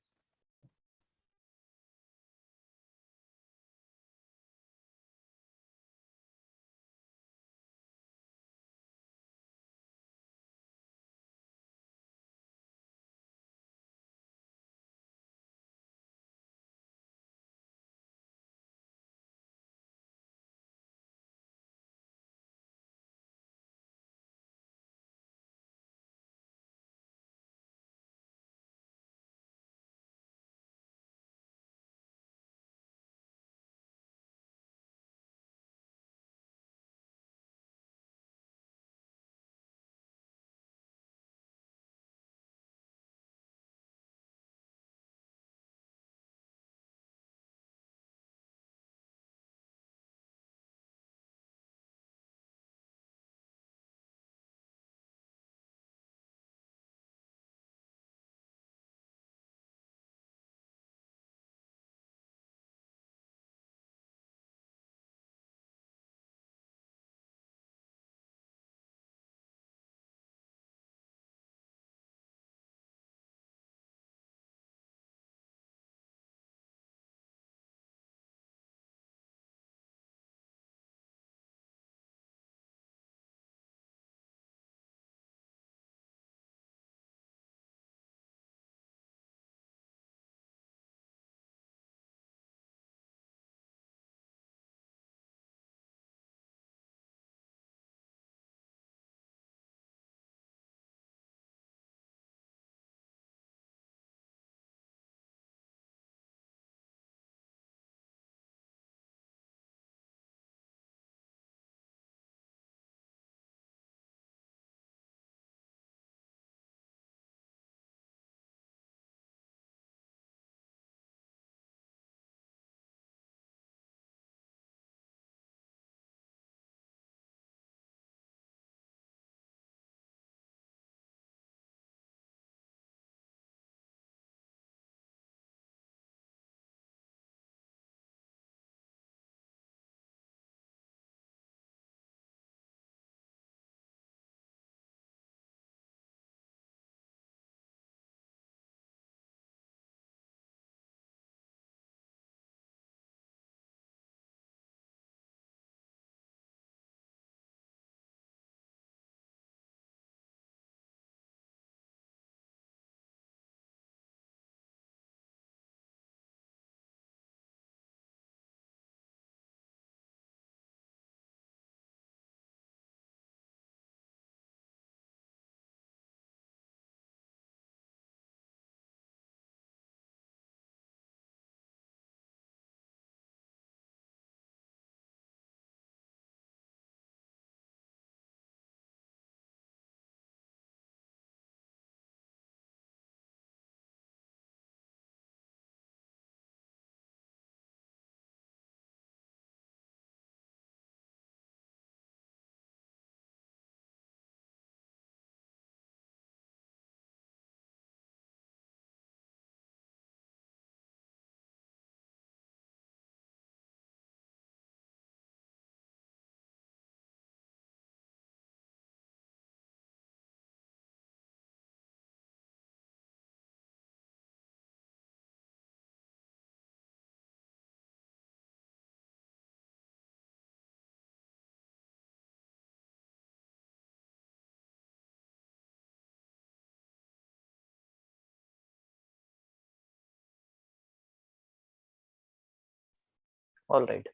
All right.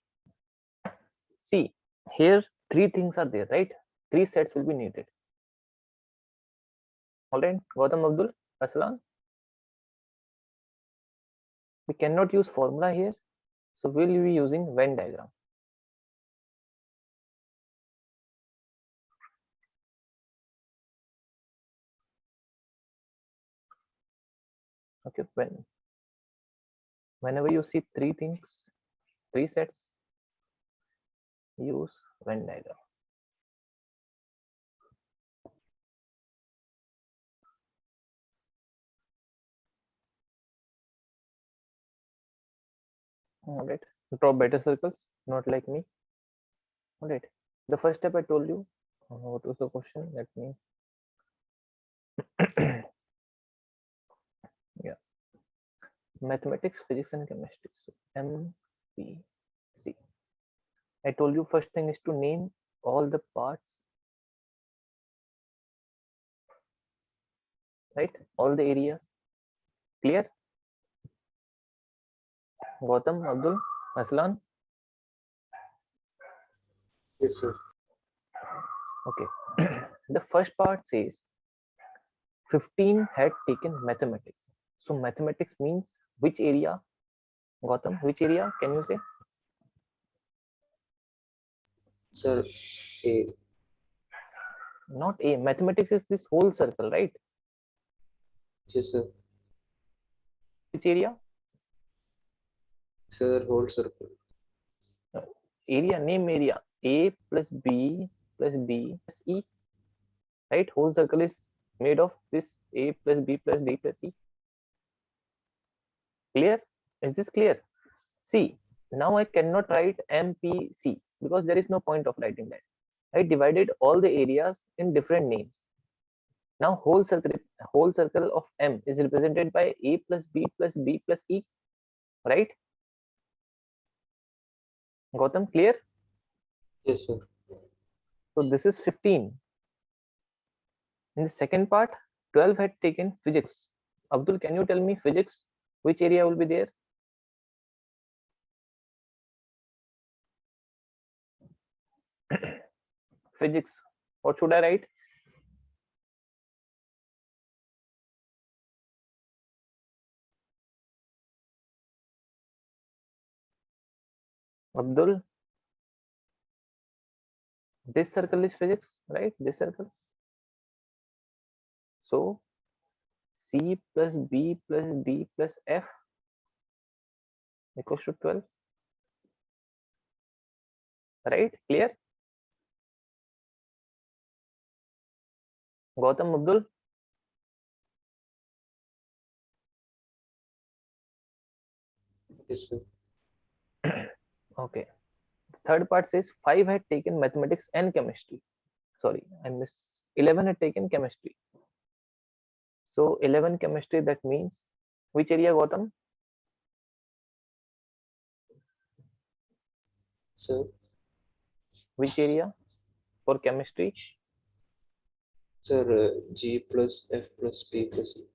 See, here three things are there, right? Three sets will be needed. All right, Gautam, Abdul, Aslan. We cannot use formula here, so we'll be using Venn diagram. Okay, whenever you see three things, three sets, use Venn diagram. All right, draw better circles, not like me. All right, the first step I told you. What was the question? Let me. Yeah, mathematics, physics, and chemistry. So MPC. I told you first thing is to name all the parts, right? All the areas. Clear? Gautam, Abdul, Aslan. Yes, sir. Okay. The first part says 15 had taken mathematics. So mathematics means which area? Gautam, which area? Can you say? Sir, A. Not A. Mathematics is this whole circle, right? Yes, sir. Which area? Sir, whole circle. Area, name area. A plus B plus D plus E. Right? Whole circle is made of this A plus B plus D plus E. Clear? Is this clear? See, now I cannot write MPC because there is no point of writing that. I divided all the areas in different names. Now whole circle of M is represented by A plus B plus D plus E, right? Gautam, clear? Yes, sir. So this is 15. In the second part, 12 had taken physics. Abdul, can you tell me physics? Which area will be there? Physics. What should I write? Abdul, this circle is physics, right? This circle. So C plus B plus D plus F equals to 12. Right? Clear? Gautam, Abdul? Yes, sir. Okay. The third part says 5 had taken mathematics and chemistry. Sorry, I missed. 11 had taken chemistry. So 11 chemistry, that means which area, Gautam? Sir. Which area for chemistry? Sir, G plus F plus P plus E.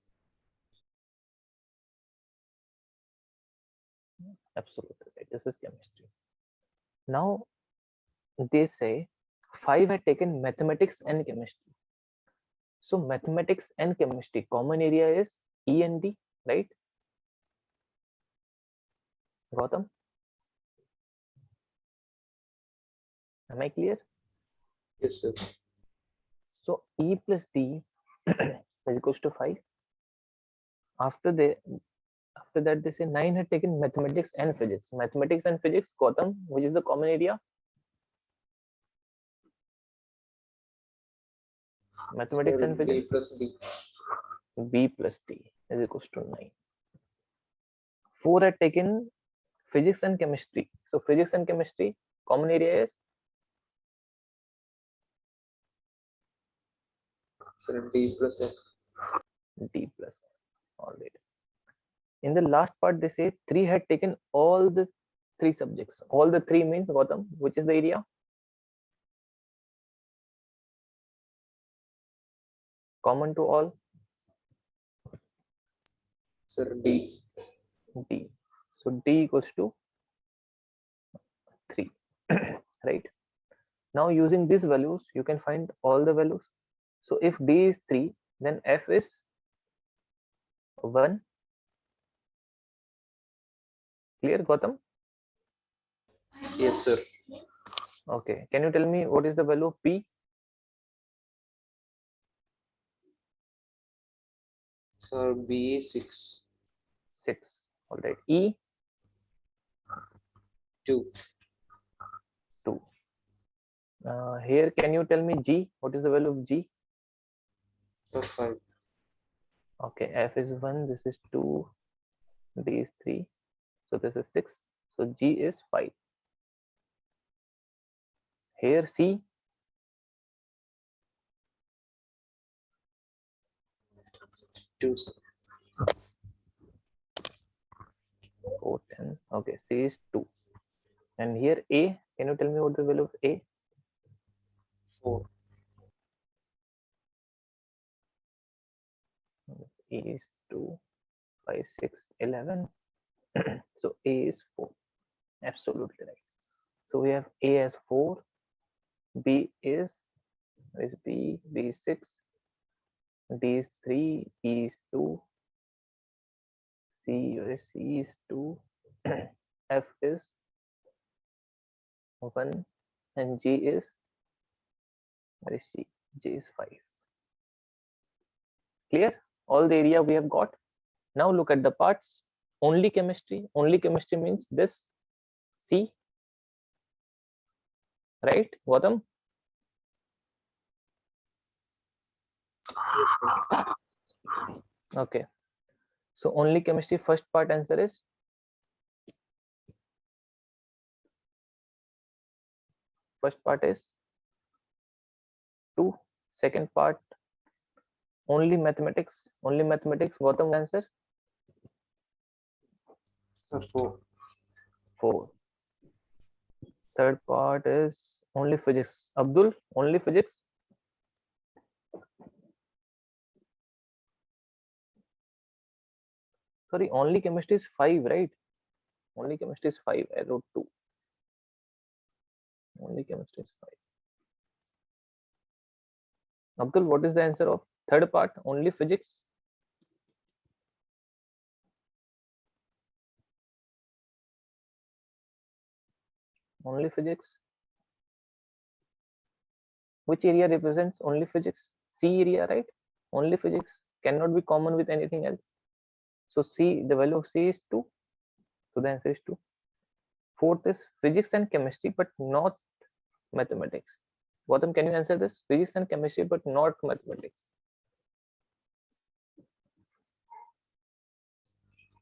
Absolutely right. This is chemistry. Now they say 5 had taken mathematics and chemistry. So mathematics and chemistry, common area is E and D, right? Gautam, am I clear? Yes, sir. So E plus D is equals to 5. After that they say 9 had taken mathematics and physics. Mathematics and physics, Gautam, which is the common area? Mathematics Sir, and B physics, plus D. B plus D is equals to 9. 4 had taken physics and chemistry. So physics and chemistry, common area is Sir, D plus F. D plus. All right. In the last part, they say 3 had taken all the 3 subjects. All the 3 means, Gautam, which is the area? Common to all? Sir, D. D. So D equals to right? Now using these values, you can find all the values. So if D is 3, then F is 1. Clear, Gautam? Yes, sir. Okay. Can you tell me what is the value of P? Sir, B 6. 6. All right. E? 2. 2. Here, can you tell me G? What is the value of G? Sir, 5. Okay. F is 1. This is 2. D is 3. So this is 6. So G is 5. Here C? 2, sir. 4, 10. Okay. C is 2. And here A? Can you tell me what the value of A? 4. A is 2, 5, 6, 11. So A is 4. Absolutely right. So we have A as 4. B is, where is B? B is 6. D is 3. E is 2. C, where is C is 2. F is 1. And G is, where is G? G is 5. Clear? All the area we have got. Now look at the parts. Only chemistry. Only chemistry means this C, right, Gautam? Yes, sir. Okay. So only chemistry, first part answer is first part is 2. Second part only mathematics. Only mathematics. Gautam answer Sir, 4. 4. Third part is only physics. Abdul, only physics. Sorry, only chemistry is 5, right? Only chemistry is 5. I wrote 2. Only chemistry is 5. Abdul, what is the answer of third part? Only physics. Only physics. Which area represents only physics? C area, right? Only physics cannot be common with anything else. So C, the value of C is 2. So the answer is 2. Fourth is physics and chemistry, but not mathematics. Gautam, can you answer this? Physics and chemistry, but not mathematics.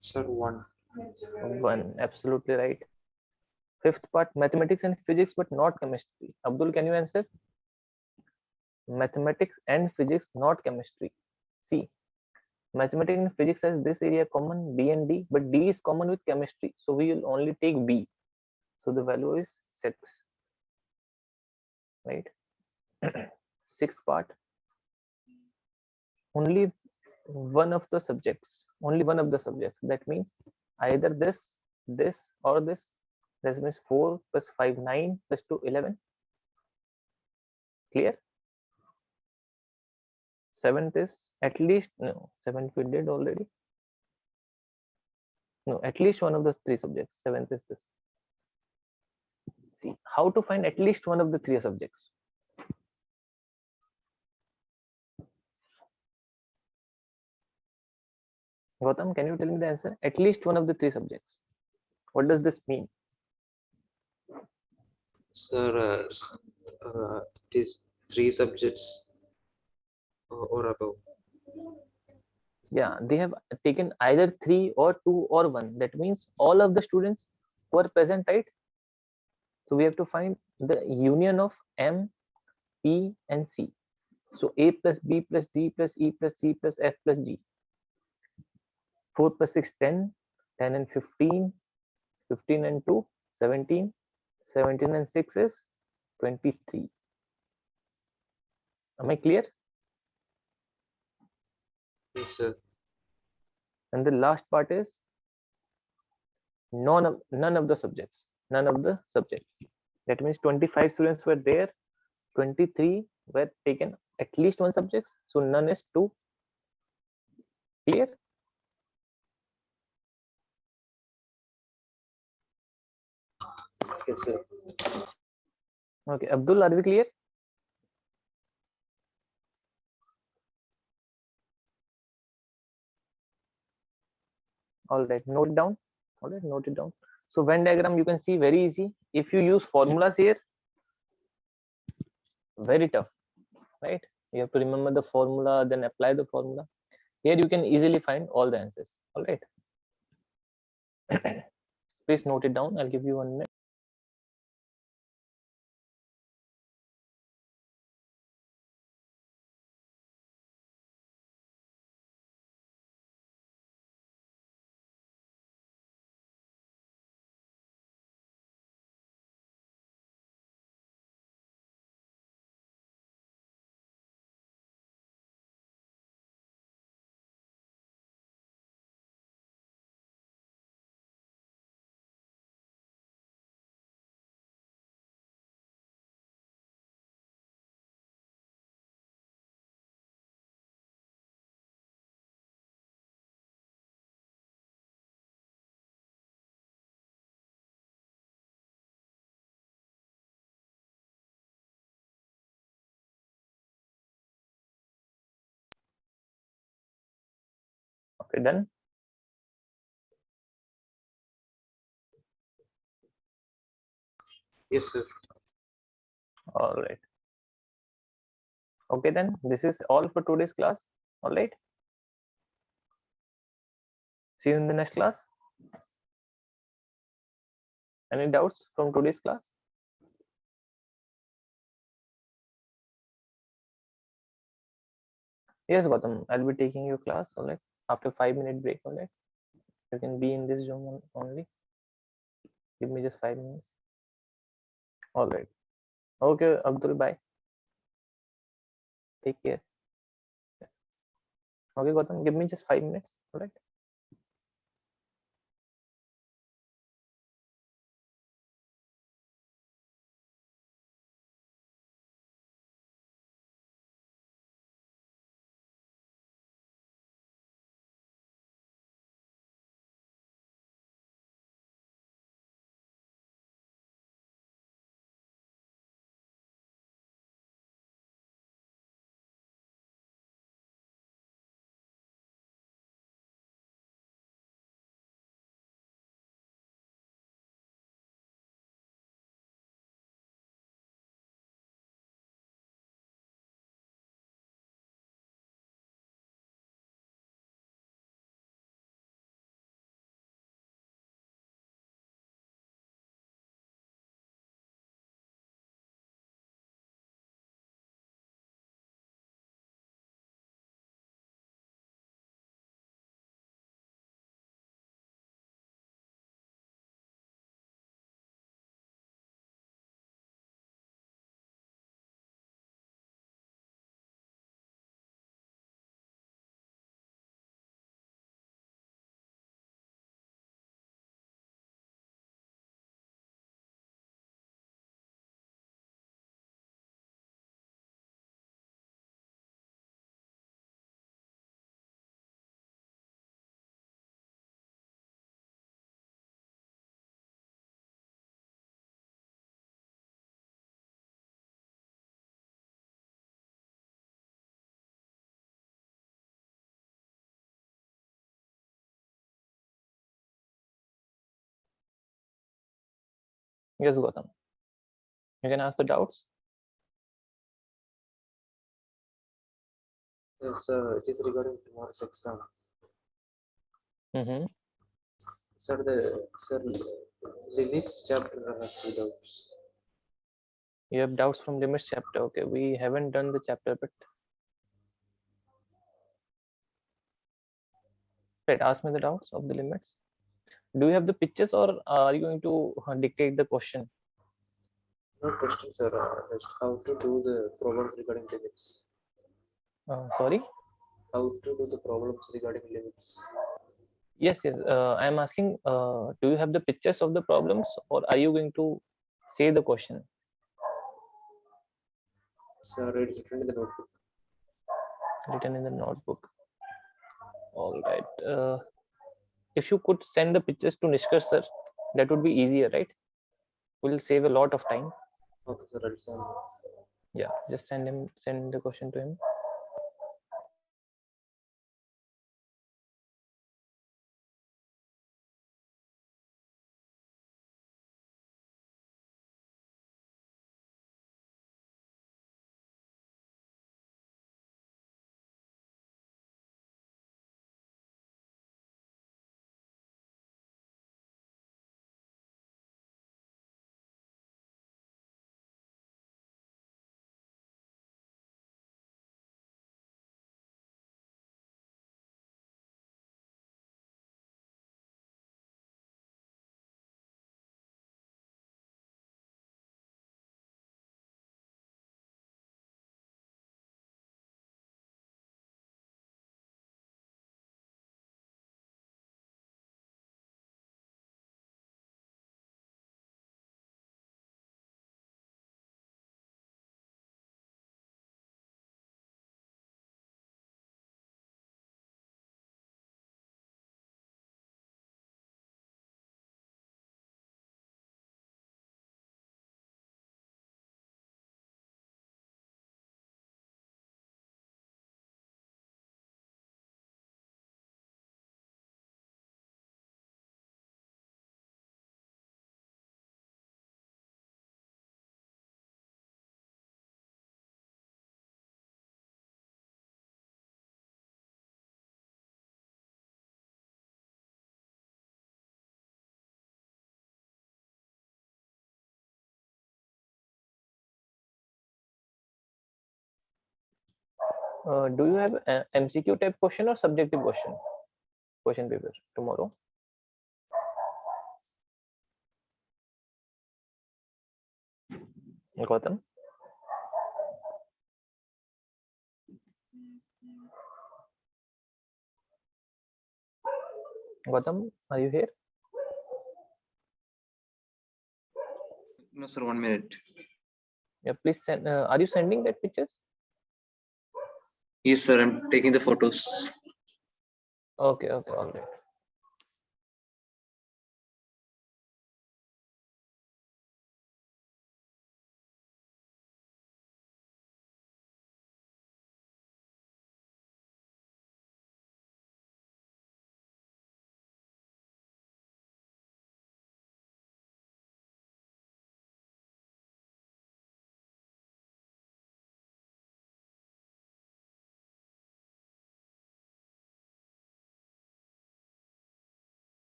Sir, 1. 1. Absolutely right. Fifth part, mathematics and physics, but not chemistry. Abdul, can you answer? Mathematics and physics, not chemistry. C. Mathematics and physics has this area common, B and D, but D is common with chemistry. So we will only take B. So the value is 6. Right? Sixth part, only one of the subjects. Only one of the subjects. That means either this, or this. That means 4 plus 5, 9 plus 2, 11. Clear? Seventh is at least, no, seventh we did already. No, at least one of the 3 subjects. Seventh is this. See, how to find at least one of the 3 subjects? Gautam, can you tell me the answer? At least one of the 3 subjects. What does this mean? Sir, it is 3 subjects or above. Yeah, they have taken either 3 or 2 or 1. That means all of the students who are present, right? So we have to find the union of M, E, and C. So A plus B plus D plus E plus C plus F plus G. 4 plus 6, 10. 10 and 15. 15 and 2, 17. 17 and 6 is 23. Am I clear? Yes, sir. And the last part is none of the subjects. None of the subjects. That means 25 students were there, 23 were taken at least one subject, so none is 2. Clear? Yes, sir. Okay, Abdul, are we clear? All right, note it down. All right, note it down. So Venn diagram, you can see very easy. If you use formulas here, very tough, right? You have to remember the formula, then apply the formula. Here you can easily find all the answers. All right. Please note it down. I'll give you 1 minute. Okay, done. Yes, sir. All right. Okay, then this is all for today's class. All right. See you in the next class. Any doubts from today's class? Yes, Gautam, I'll be taking your class. All right. After 5 minute break. All right. You can be in this zone only. Give me just 5 minutes. All right. Okay, Abdul, bye. Take care. Okay, Gautam, give me just 5 minutes. All right. Yes, Gautam. You can ask the doubts. Yes, it is regarding tomorrow's exam. Mm-hmm. Sir, limits chapter I have two doubts. You have doubts from limits chapter. Okay, we haven't done the chapter, but right, ask me the doubts of the limits. Do you have the pictures, or are you going to dictate the question? No question, sir. Just how to do the problems regarding limits. Sorry. How to do the problems regarding limits. Yes, yes. I am asking. Do you have the pictures of the problems, or are you going to Say the question. Sir, it's written in the notebook. Written in the notebook. All right. If you could send the pictures to Nishkar sir, that would be easier, right? We'll save a lot of time. Okay, sir, I'll send. Yeah, just send the question to him. Do you have an MCQ type question or subjective question paper tomorrow? Gautam? Gautam, are you here? No, sir, 1 minute. Yeah, please send. Are you sending that pictures? Yes, sir, I'm taking the photos. Okay, all right.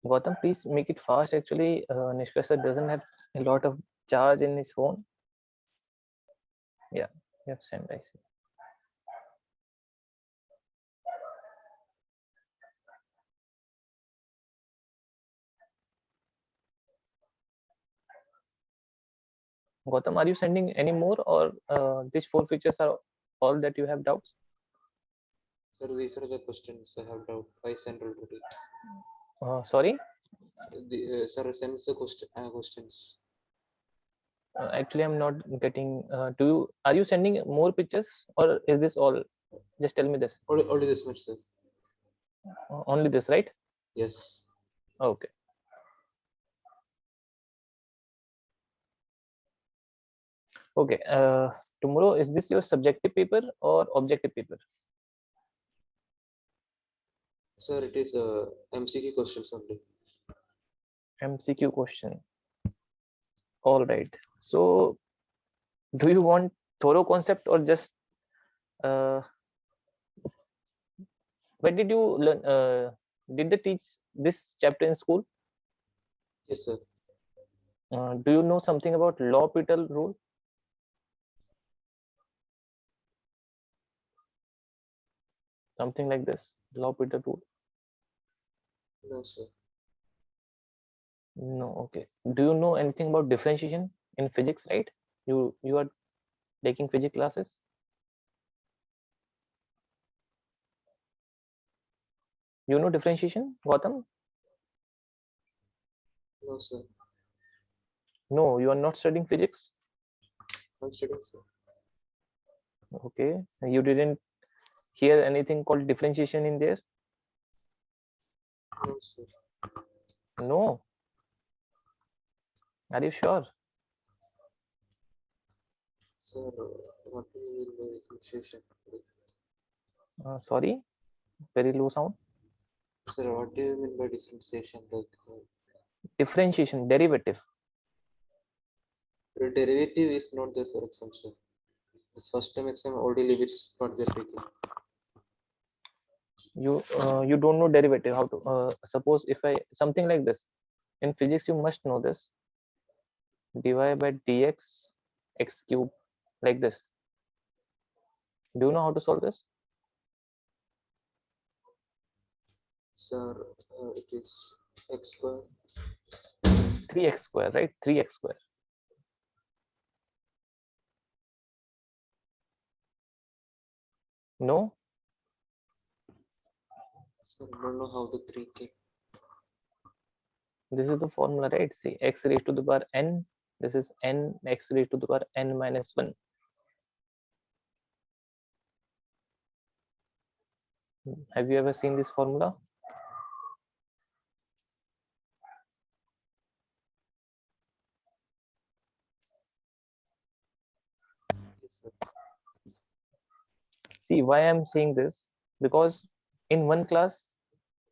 Gautam, please make it fast. Actually, Nishka sir doesn't have a lot of charge in his phone. Yeah, you have sent. I see. Gautam, are you sending any more, or these 4 features are all that you have doubts? Sir, these are the questions I have doubt. I sent already. Sorry, Sir sends the questions. actually, I'm not getting. Do you are you sending more pictures, or is this all? Just tell me this. Only this much, sir. Only this, right? Yes. Okay. Okay. Tomorrow, is this your subjective paper or objective paper? Sir, it is MCQ questions only. MCQ question. All right. So, do you want thorough concept or just when did you learn? Did they teach this chapter in school? Yes, sir. Do you know something about L'Hopital rule? Something like this, L'Hopital rule. No, sir. No. Okay. Do you know anything about differentiation in physics? Right. You are taking physics classes. You know differentiation, Gautam? No, sir. No, you are not studying physics. I'm studying, sir. Okay. You didn't hear anything called differentiation in there? No, sir. No. Are you sure? Sir, what do you mean by differentiation? Sorry, very low sound. Sir, what do you mean by differentiation? Like, Differentiation, derivative. the derivative is not there for exam, sir. This first time exam already leave it's not there taking. You don't know derivative. How to suppose if I something like this in physics, you must know this. Dy by dx x cube, like this. Do you know how to solve this? Sir, it is x square. 3x square, right? 3x square. No. Sir, I don't know how the 3 came. This is the formula, right? See, x raised to the power n. This is n x raised to the power n minus 1. Have you ever seen this formula? Yes, sir. See, why I'm saying this? Because in one class,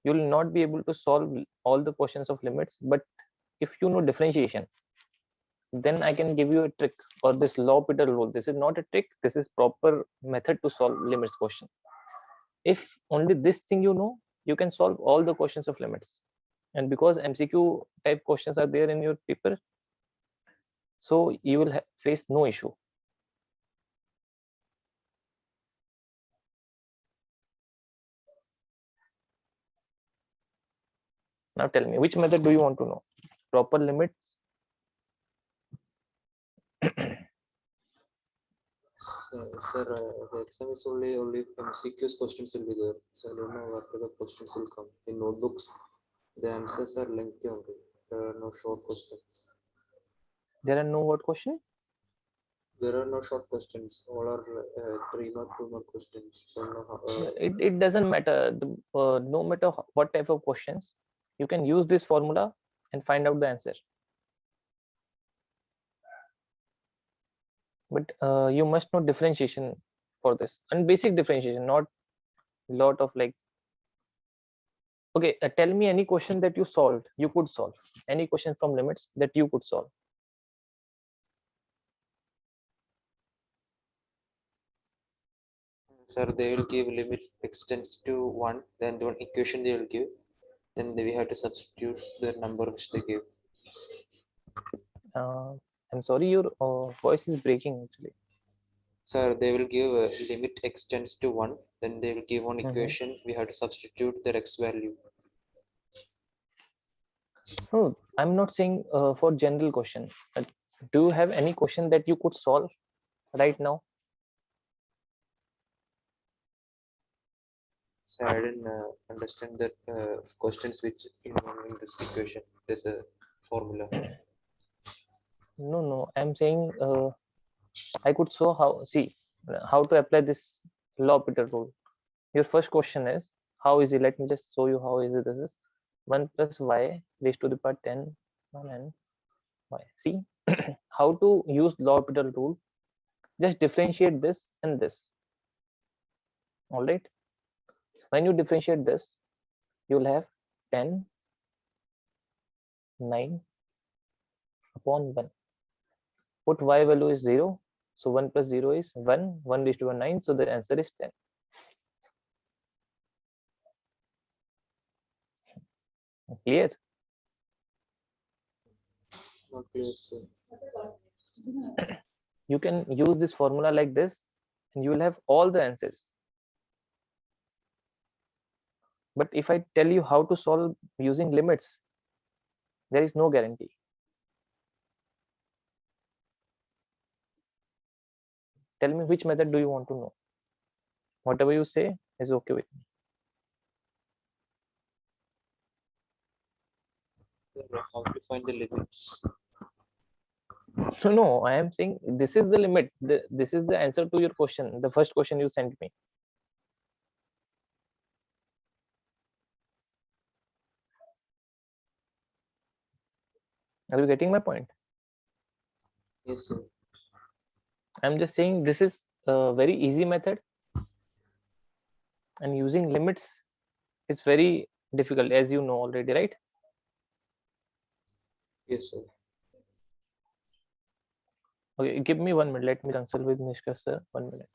you will not be able to solve all the questions of limits, but if you know differentiation, then I can give you a trick or this L'Hopital rule. This is not a trick, this is proper method to solve limits question. If only this thing you know, you can solve all the questions of limits. And because MCQ type questions are there in your paper, so you will face no issue. Now tell me, which method do you want to know? Proper limits? Sir, the exam is only MCQs questions will be there. So I don't know what the questions will come. In notebooks, the answers are lengthy only. There are no short questions. There are no what question? There are no short questions. All are 3 mark, 2 mark questions. Don't know how, It doesn't matter. No matter what type of questions, you can use this formula and find out the answer. But you must know differentiation for this, and basic differentiation, not lot of like. Okay, tell me any question that you solved, you could solve. Any question from limits that you could solve. sir, they will give limit extends to 1, then the one equation they will give. Then we have to substitute the number which they give. I'm sorry, your voice is breaking actually. Sir, they will give a limit extends to 1, then they will give one Mhm. equation. We have to substitute their x value. No, I'm not saying for general question. Do you have any question that you could solve right now? So I didn't understand that questions which involving this equation. There's a formula. No, I'm saying I could show how to apply this L'Hopital rule. Your first question is how easy. Let me just show you how easy this is. 1 plus y raised to the power 10 and y. See how to use L'Hopital rule. Just differentiate this and this. All right. When you differentiate this, you'll have 10 9 upon 1. put y value is 0. So 1 plus 0 is 1, 1 raised to 1 9. So the answer is 10. Clear? Not clear, sir. You can use this formula like this and you will have all the answers. But if I tell you how to solve using limits, there is no guarantee. Tell me which method do you want to know. Whatever you say is okay with me. Sir, how to find the limits? No, I am saying this is the limit. This is the answer to your question. The first question you sent me. Are you getting my point? Yes, sir. I'm just saying this is a very easy method, and using limits is very difficult, as you know already, right? Yes, sir. Okay, give me 1 minute. Let me consult with Nishka sir. 1 minute.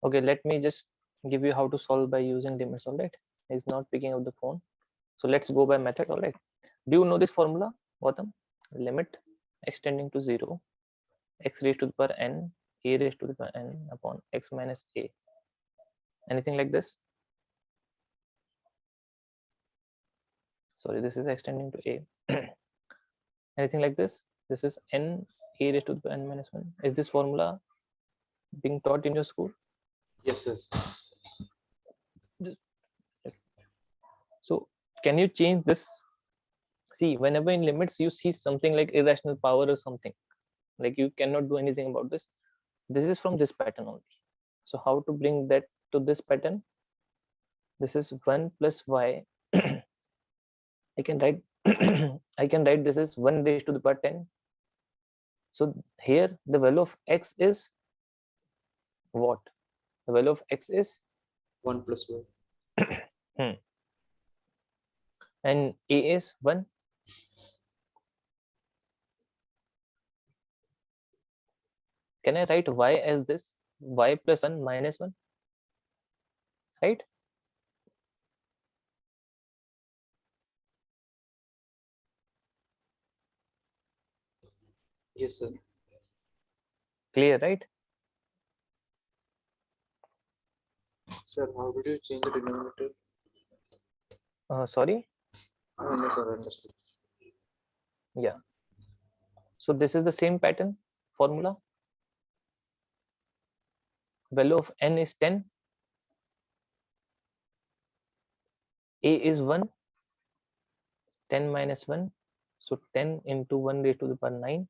Okay, let me just give you how to solve by using limits. All right, he's not picking up the phone, so let's go by method. All right, do you know this formula? Bottom limit extending to 0, x raised to the power n, a raised to the power n upon x minus a. Anything like this? Sorry, this is extending to a. Anything like this? This is n a raised to the power n minus 1. Is this formula being taught in your school? Yes, sir. So can you change this? See, whenever in limits you see something like irrational power or something, like you cannot do anything about this. This is from this pattern only. So how to bring that to this pattern? This is 1 plus y. I can write I can write this is 1 raised to the power 10. So here the value of x is what? The value of x is 1 plus 1. and a is 1. Can I write y as this? Y plus 1 minus 1, right? Yes, sir. Clear, right? Sir, how did you change the denominator? Sorry. Oh, no, sir, I understood. Yeah. So this is the same pattern formula. Value of n is 10. A is 1. 10 minus 1. So 10 into 1 raised to the power 9.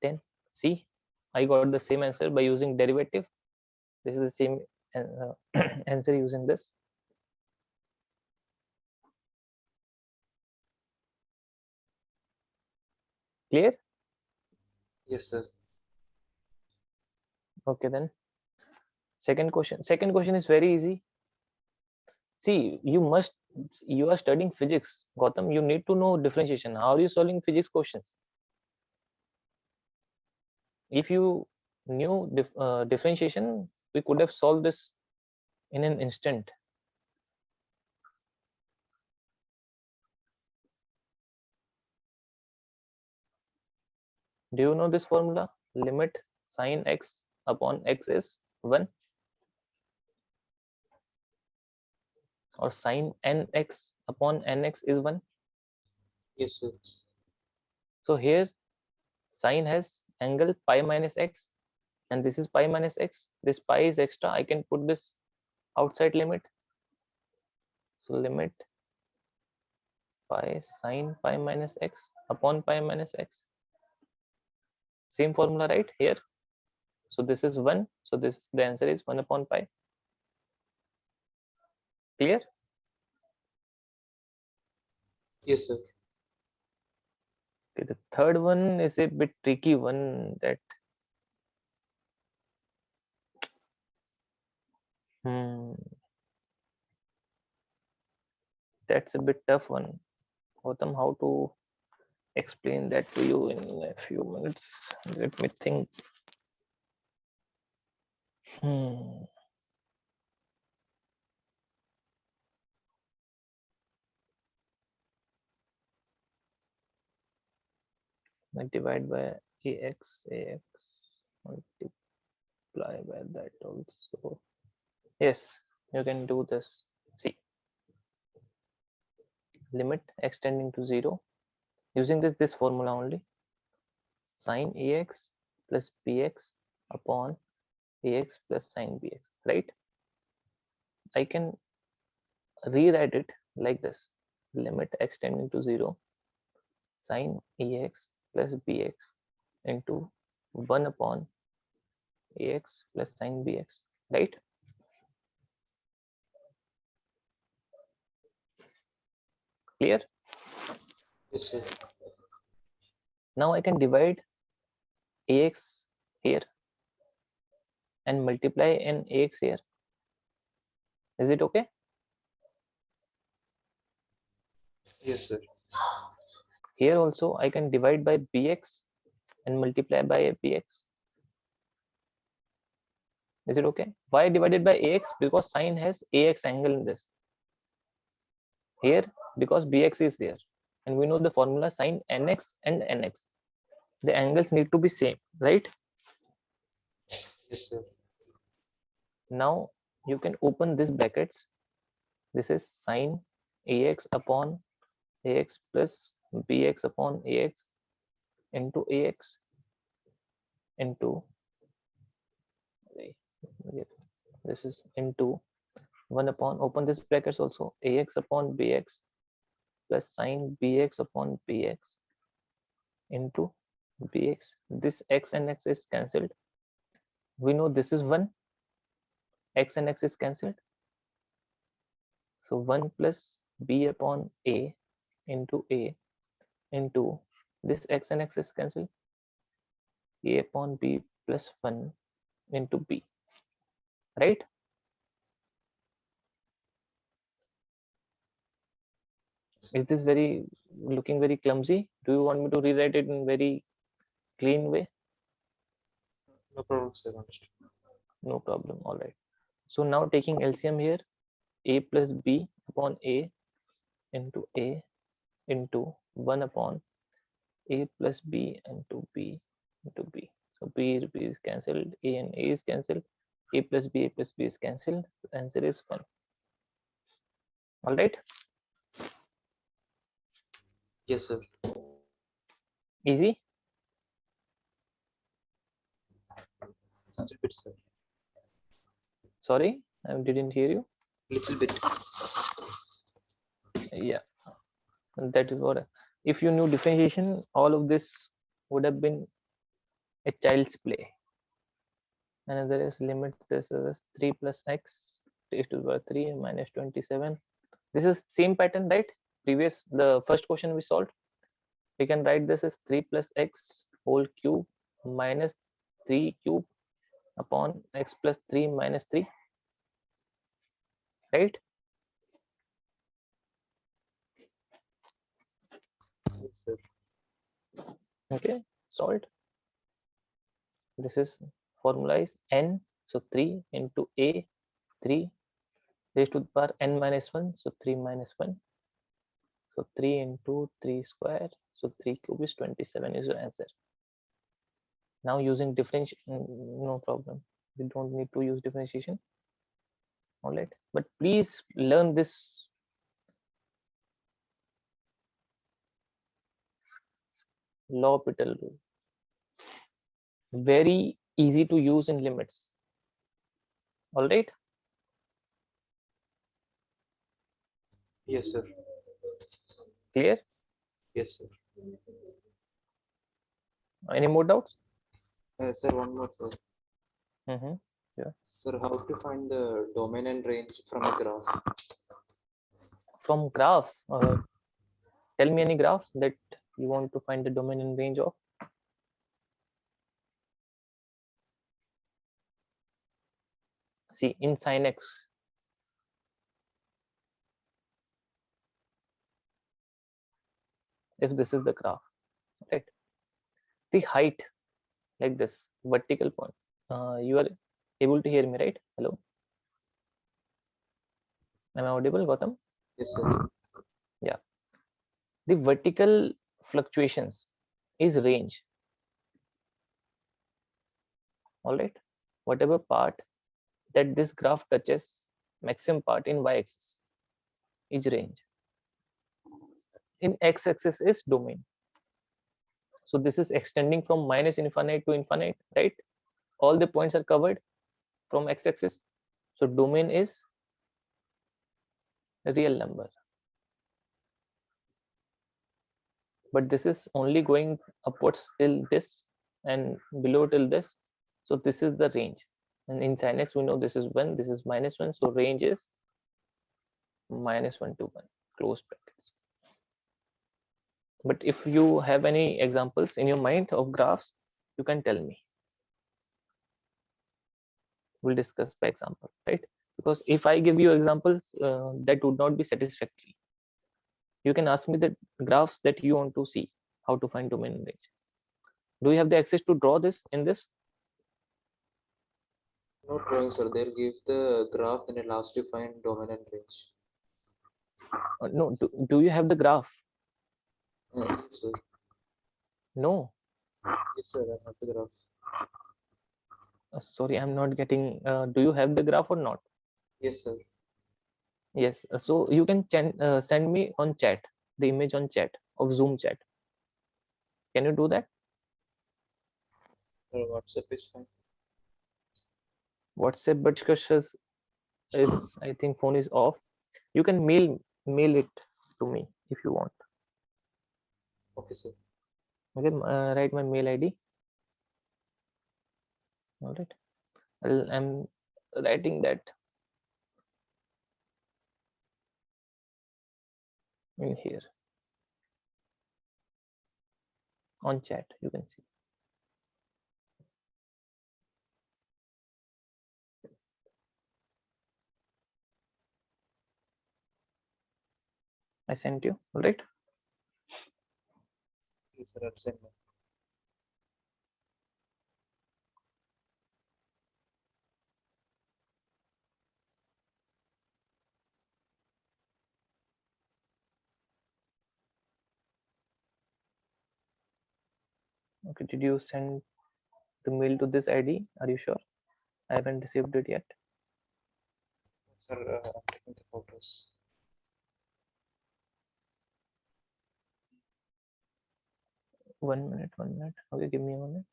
10. See, I got the same answer by using derivative. This is the same answer using this. Clear? Yes, sir. Okay, then second question is very easy. See, you are studying physics, Gautam. You need to know differentiation. How are you solving physics questions? If you knew differentiation, we could have solved this in an instant. Do you know this formula? Limit sine x upon x is 1, or sine nx upon nx is 1. Yes, sir. So here sine has angle pi minus x, and this is pi minus x. This pi is extra. I can put this outside limit. So limit pi sine pi minus x upon pi minus x. Same formula, right? Here. So this is 1. So the answer is 1 upon pi. Clear? Yes, sir. Okay, the third one is a bit tricky one, that that's a bit tough one. Gautam, how to explain that to you in a few minutes? Let me think. Like divide by ax, multiply by that also. Yes, you can do this. See, limit x tending to 0, using this formula only, sine ax plus bx upon ax plus sine bx, right? I can rewrite it like this: limit x tending to 0, sine ax plus bx into 1 upon ax plus sine bx, right? Clear? Yes, sir. Now I can divide ax here and multiply an ax here. Is it okay? Yes, sir. Here also I can divide by bx and multiply by bx. Is it okay? Why divided by ax? Because sine has ax angle in this. Here, because bx is there, and we know the formula sine nx and nx. The angles need to be same, right? Yes, sir. Now you can open this brackets. This is sine ax upon ax plus bx upon ax into ax into, this is into 1 upon, open this brackets also, ax upon bx plus sine bx upon bx into bx. This x and x is cancelled. We know this is 1. X and x is cancelled. So 1 plus b upon a into this x and x is cancelled. A upon b plus 1 into b, right? Is this looking very clumsy? Do you want me to rewrite it in very clean way? No problem, sir. Understood. No problem. All right. So now taking LCM here, a plus b upon a into 1 upon a plus b into b into b. So b is cancelled, a and a is cancelled, a plus b is cancelled. The answer is 1. All right. Yes, sir. Easy. Little bit, sir. Sorry, I didn't hear you. Little bit. Yeah, that is what. If you knew differentiation, all of this would have been a child's play. Another is limit, this is 3 plus x raised to the power 3 minus 27. This is same pattern, right? The first question we solved. We can write this as 3 plus x whole cube minus 3 cube upon x plus 3 minus 3, right? Yes, sir. Okay, solved. This is formula is n, so 3 into a, 3 raised to the power n minus 1, so 3 minus 1, so 3 into 3 square, so 3 cube is 27 is your answer. Now using differentiation, no problem, we don't need to use differentiation. All right, but please learn this L'Hopital rule. Very easy to use in limits. All right. Yes, sir. Clear? Yes, sir. Any more doubts? Sir, one more, sir. Mm-hmm. Yeah. Sir, how to find the domain and range from a graph? From graph, tell me any graph that you want to find the domain and range of. See, in sin x, if this is the graph, right? The height, like this, vertical point. You are able to hear me, right? Hello? Am I audible, Gautam? Yes, sir. Yeah. The vertical fluctuations is range. All right. Whatever part that this graph touches, maximum part in y-axis is range. In x-axis is domain. So this is extending from minus infinite to infinite, right? All the points are covered from x-axis. So domain is a real number. But this is only going upwards till this and below till this. So this is the range. And in sin x, we know this is 1, this is minus 1. So range is minus 1 to 1, close brackets. But if you have any examples in your mind of graphs, you can tell me. We'll discuss by example, right? Because if I give you examples, that would not be satisfactory. You can ask me the graphs that you want to see, how to find domain and range. Do you have the access to draw this in this? No drawing, sir. They'll give the graph, then it'll ask you find domain and range. No, do you have the graph? Yes, sir. No. Yes, sir. I have the graph. Sorry, I'm not getting. Do you have the graph or not? Yes, sir. Yes. So you can send me on chat the image on chat of Zoom chat. Can you do that? WhatsApp is fine. WhatsApp, but is I think phone is off. You can mail it to me if you want. Okay, sir. Okay, write my mail ID. All right. I'm writing that in here on chat. You can see. I sent you. All right. Yes, sir. I'll send it. Okay. Did you send the mail to this ID? Are you sure? I haven't received it yet. Sir, I'm taking the photos. 1 minute. 1 minute. Okay, give me a minute.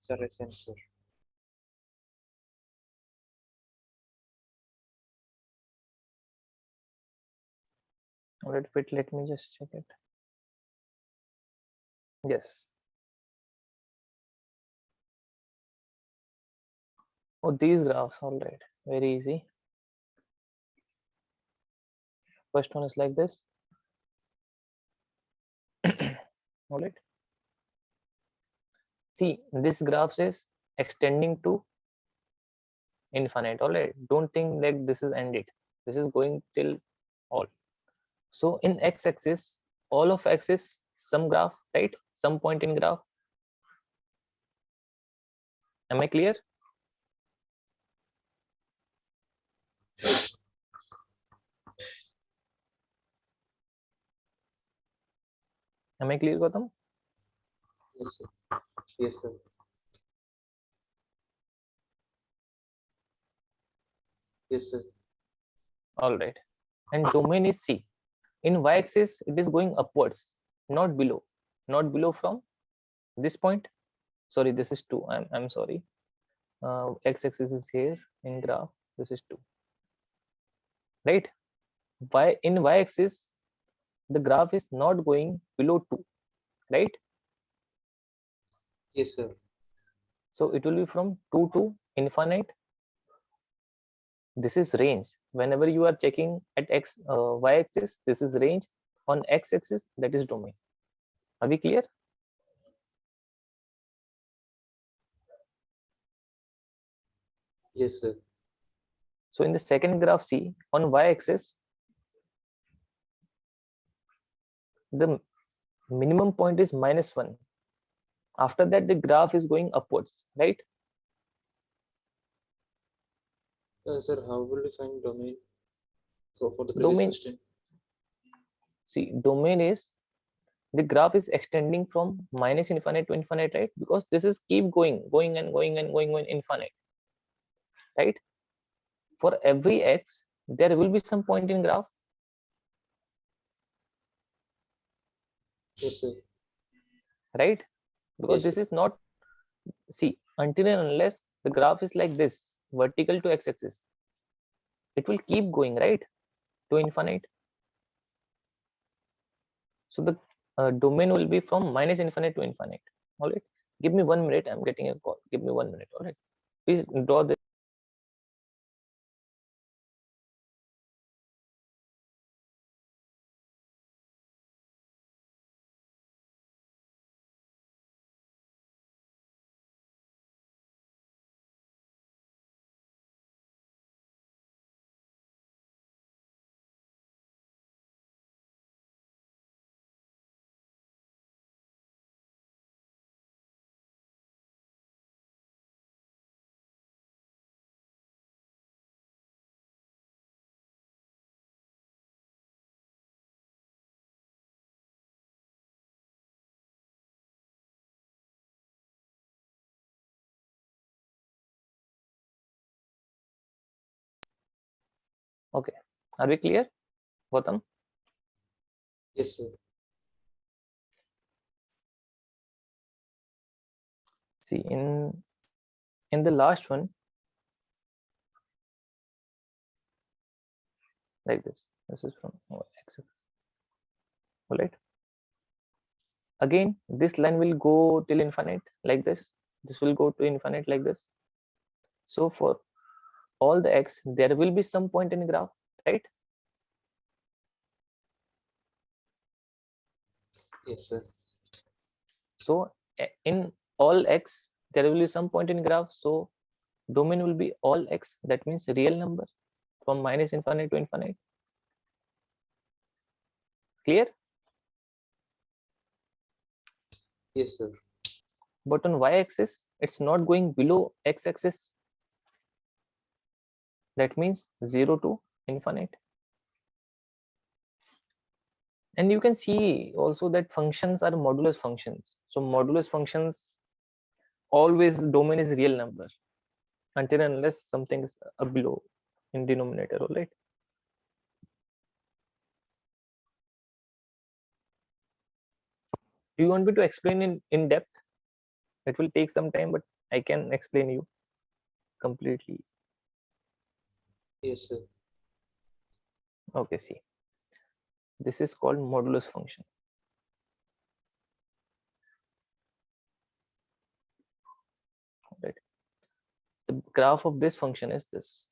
Sir, I sent, sir. Alright, wait, let me just check it. Yes. Oh, these graphs, alright, very easy. First one is like this. Alright. See, this graph is extending to infinite. Alright, don't think like this is ended. This is going till all. So in x-axis, all of x is some graph, right? Some point in graph. Am I clear? Am I clear, Gautam? Yes, sir. Yes, sir. Yes, sir. All right. And domain is C. In y-axis, it is going upwards, not below. Not below from this point. Sorry, this is 2. I'm sorry. X-axis is here in graph. This is 2. Right? In y-axis, the graph is not going below 2. Right? Yes, sir. So it will be from 2 to infinite. This is range. Whenever you are checking at y-axis, this is range. On x-axis, that is domain. Are we clear? Yes, sir. So in the second graph, see, on y-axis, the minimum point is -1. After that, the graph is going upwards, right? Sir, how will we find domain? So for the previous Domain, question. see, domain is the graph is extending from -infinite to infinite, right? Because this is keep going and going infinite, right? For every x, there will be some point in graph, Yes, sir. right? Because Yes, this sir. is not, see, until and unless the graph is like this, vertical to x-axis, it will keep going, right, to infinite. So the domain will be from -infinite to infinite. All right, give me 1 minute, I'm getting a call. Give me 1 minute. All right, please draw this. Okay, are we clear, Gautam? Yes, sir. See, in the last one, like this is from x-axis. All right, again this line will go till infinite like this will go to infinite like this. So for all the x, there will be some point in graph, right? Yes, sir. So in all x, there will be some point in graph. So domain will be all x. That means real number from -infinite to infinite. Clear? Yes, sir. But on y-axis, it's not going below x-axis. That means 0 to infinite. And you can see also that functions are modulus functions. So modulus functions, always domain is real number until and unless something is below in denominator, all right? Do you want me to explain in depth? It will take some time, but I can explain you completely. Yes, sir. Okay, see, this is called modulus function. Right. The graph of this function is this,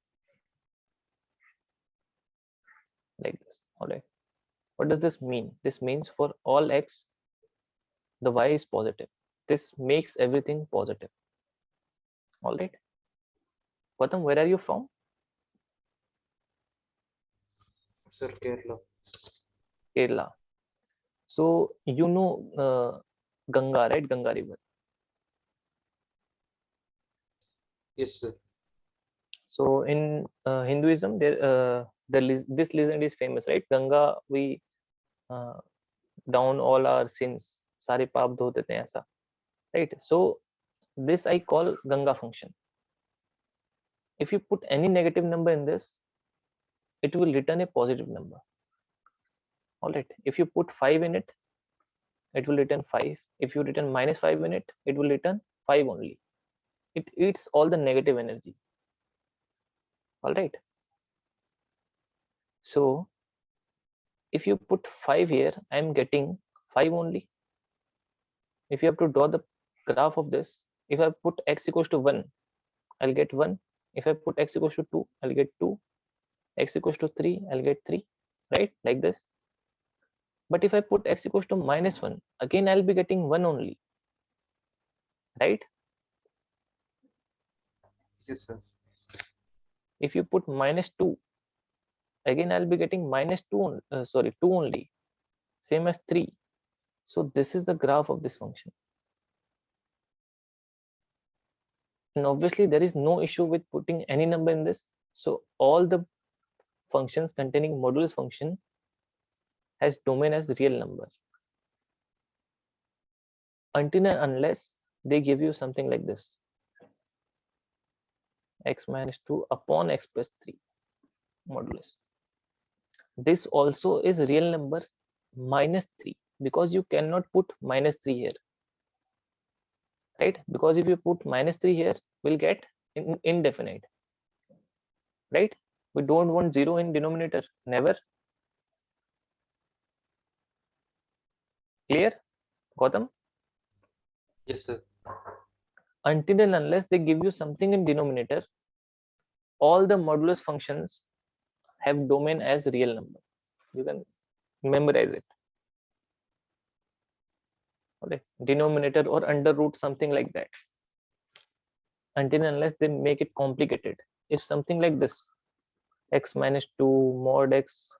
like this. All right. What does this mean? This means for all x, the y is positive. This makes everything positive. All right. Gautam, where are you from? Sir, Kerala. Kerala. So you know Ganga, right? Ganga river. Yes, sir. So in Hinduism, this legend is famous, right? Ganga, we uh, down all our sins, सारे पाप धो देते हैं ऐसा, right? So this I call Ganga function. If you put any negative number in this, it will return a positive number. All right. If you put 5 in it, it will return 5. If you return -5 in it, it will return 5 only. It eats all the negative energy. All right. So if you put 5 here, I am getting 5 only. If you have to draw the graph of this, if I put x equals to 1, I'll get 1. If I put x equals to 2, I'll get 2. X equals to 3, I'll get 3, right? Like this. But if I put x equals to -1, again I'll be getting 1 only, right? Yes, sir. If you put -2, again I'll be getting -2, sorry, 2 only, same as 3. So this is the graph of this function. And obviously there is no issue with putting any number in this. So all the functions containing modulus function has domain as real number, until and unless they give you something like this, x - 2 upon x plus 3 modulus. This also is real number -3, because you cannot put -3 here, right? Because if you put -3 here, we'll get indefinite, right? We don't want 0 in denominator, never. Clear, Gautam? Yes, sir. Until and unless they give you something in denominator, all the modulus functions have domain as real number. You can memorize it. Okay, denominator or under root, something like that. Until and unless they make it complicated. If something like this, x - 2 mod x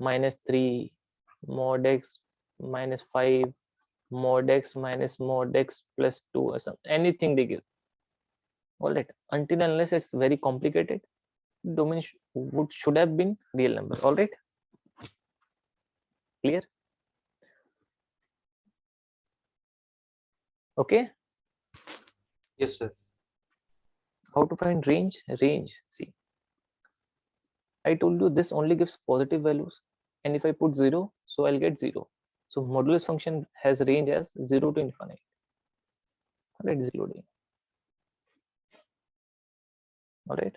-3 mod x -5 mod x minus mod x plus 2 or something, anything they give. All right. Until unless it's very complicated, domain should have been real number. All right. Clear? Okay. Yes, sir. How to find range? Range. See, I told you this only gives positive values, and if I put 0, so I'll get 0. So modulus function has range as 0 to infinite. All right, is loading. All right.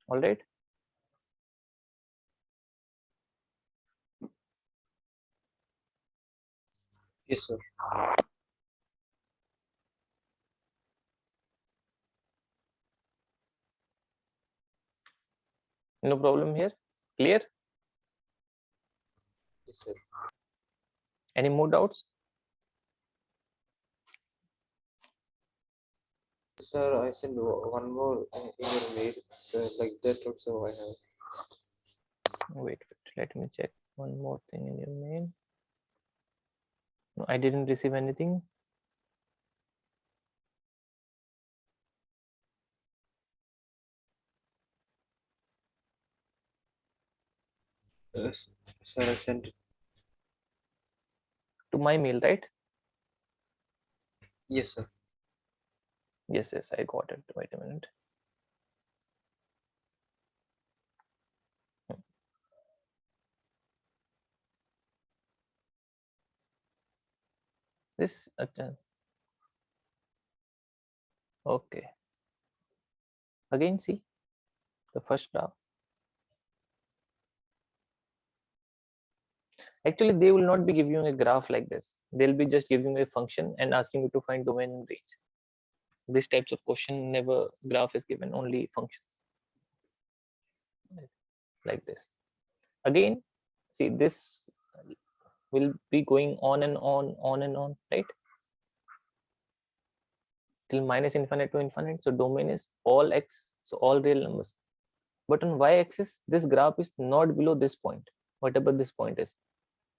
All right. Yes, sir. No problem here. Clear? Yes, sir. Any more doubts? Sir, I sent one more in your mail. Sir, like that also I have. Wait, let me check one more thing in your mail. No, I didn't receive anything. Yes, sir, I sent it. my mail, right? Yes, sir. Yes, I got it. Wait a minute. This okay. Again, see the first graph. Actually, they will not be giving you a graph like this. They'll be just giving you a function and asking you to find domain and range. This types of question never graph is given, only functions like this. Again, see this will be going on and on, right? Till minus infinite to infinite. So domain is all x, so all real numbers. But on y-axis, this graph is not below this point, whatever this point is.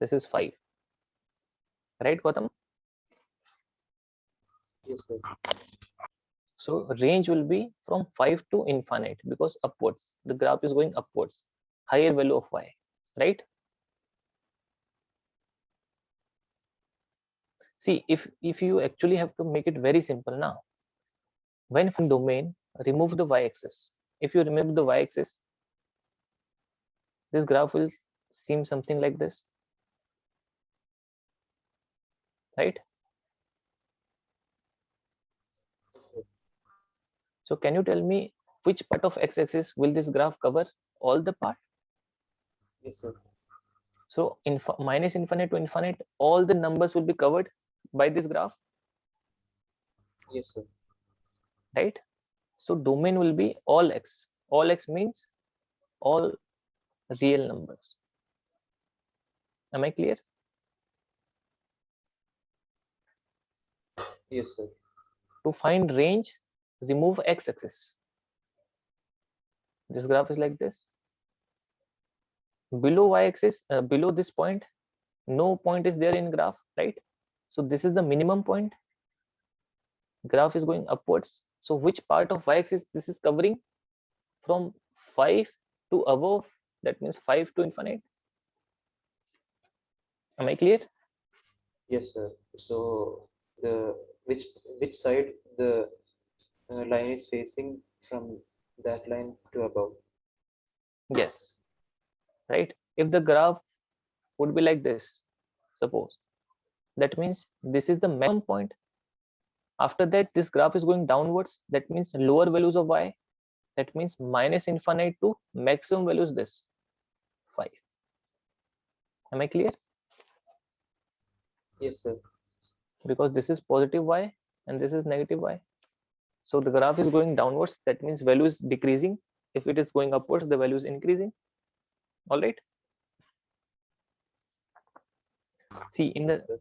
This is 5, right, Gautam? Yes, sir. So range will be from 5 to infinite because upwards. The graph is going upwards, higher value of y, right? See, if you actually have to make it very simple now, when from domain, remove the y-axis. If you remove the y-axis, this graph will seem something like this, right? So can you tell me which part of x-axis will this graph cover? All the part? Yes, sir. So minus infinite to infinite, all the numbers will be covered by this graph, Yes, sir. right? So domain will be all x. All x means all real numbers. Am I clear? Yes, sir. To find range, remove x-axis. This graph is like this. Below y-axis, below this point, no point is there in graph, right? So this is the minimum point. Graph is going upwards. So which part of y-axis this is covering? From 5 to above, that means 5 to infinite. Am I clear? Yes, sir. So the which side the line is facing from that line to above? Yes, right? If the graph would be like this, suppose, that means this is the maximum point. After that, this graph is going downwards. That means lower values of y. That means minus infinite to maximum values this 5. Am I clear? Yes, sir. Because this is positive y and this is negative y. So the graph is going downwards. That means value is decreasing. If it is going upwards, the value is increasing. All right. See in Yes, sir.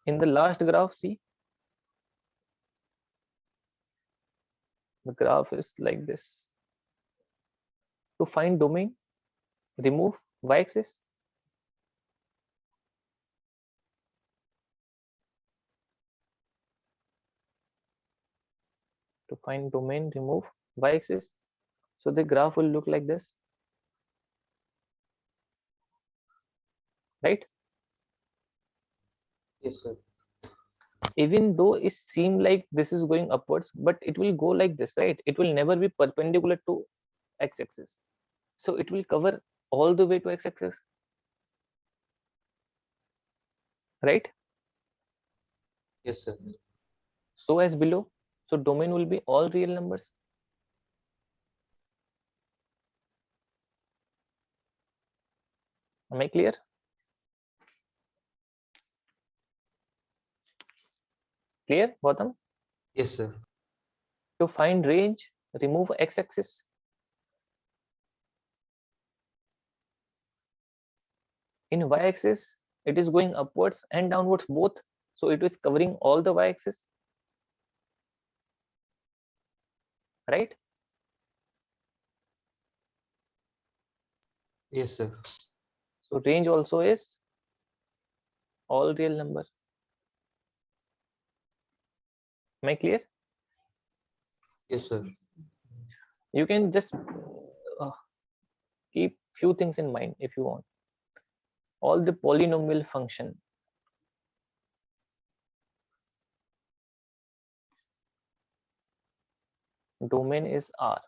the last graph, see the graph is like this. To find domain, remove y-axis. To find domain, remove y-axis. So the graph will look like this, right? Yes, sir. Even though it seems like this is going upwards, but it will go like this, right? It will never be perpendicular to x-axis. So it will cover all the way to x-axis, right? Yes, sir. So as below. So domain will be all real numbers. Am I clear? Clear, Gautam? Yes, sir. To find range, remove x-axis. In y-axis, it is going upwards and downwards both. So it is covering all the y-axis, right? Yes, sir. So range also is all real number. Am I clear? Yes, sir. You can just keep few things in mind if you want. All the polynomial function domain is R.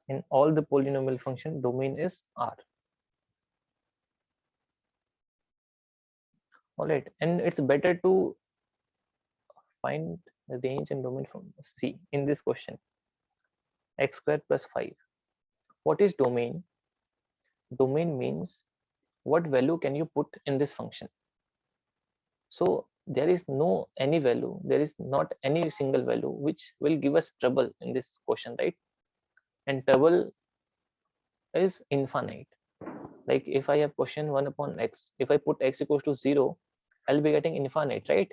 In all the polynomial function, domain is R. All right, and it's better to find the range and domain from C in this question. X squared plus 5. What is domain? Domain means what value can you put in this function. So there is no any value, there is not any single value which will give us trouble in this question, right? And trouble is infinite. Like if I have question 1 upon x, if I put x equals to 0, I'll be getting infinite, right?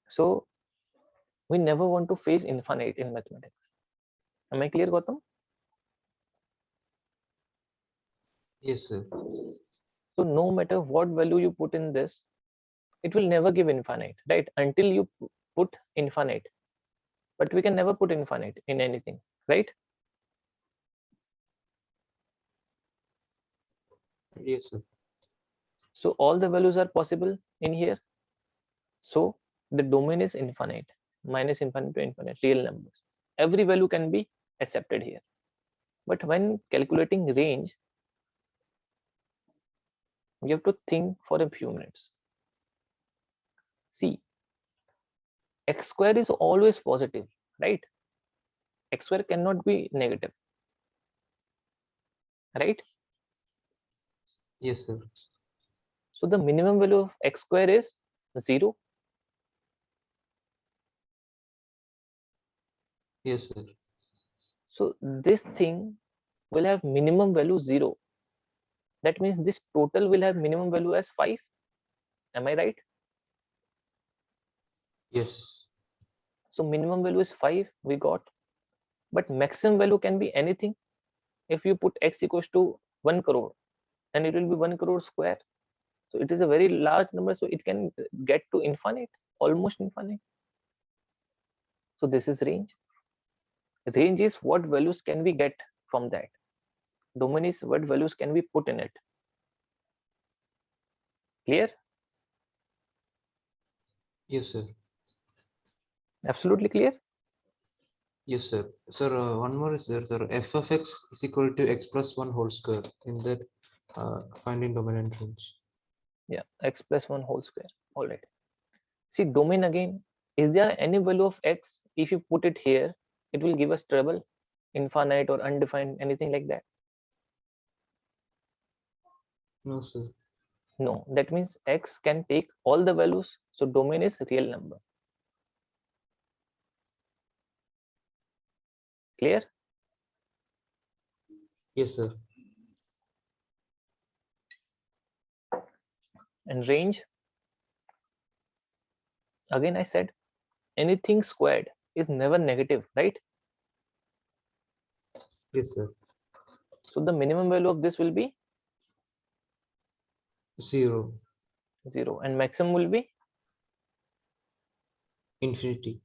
So we never want to face infinite in mathematics. Am I clear, Gautam? Yes, sir. So no matter what value you put in this, it will never give infinite, right? Until you put infinite. But we can never put infinite in anything, right? Yes, sir. So all the values are possible in here. So the domain is infinite, minus infinite to infinite, real numbers. Every value can be accepted here. But when calculating range, you have to think for a few minutes. See, x square is always positive, right? X square cannot be negative, right? Yes, sir. So the minimum value of x square is 0. Yes, sir. So this thing will have minimum value 0. That means this total will have minimum value as 5. Am I right? Yes. So minimum value is 5 we got, but maximum value can be anything. If you put x equals to 1 crore, then it will be 1 crore square. So it is a very large number, so it can get to infinite, almost infinite. So this is range. Range is what values can we get from that. Domain is what values can we put in it. Clear? Yes, sir. Absolutely clear? Yes, sir. Sir, one more is there, sir. F of x is equal to x plus 1 whole square. In that, finding domain and range. Yeah, x plus 1 whole square. All right. See, domain again, is there any value of x? If you put it here, it will give us trouble, infinite or undefined, anything like that? No, sir. No, that means x can take all the values. So domain is real number. Clear? Yes, sir. And range, again I said, anything squared is never negative, right? Yes, sir. So the minimum value of this will be 0. 0 and maximum will be Infinity.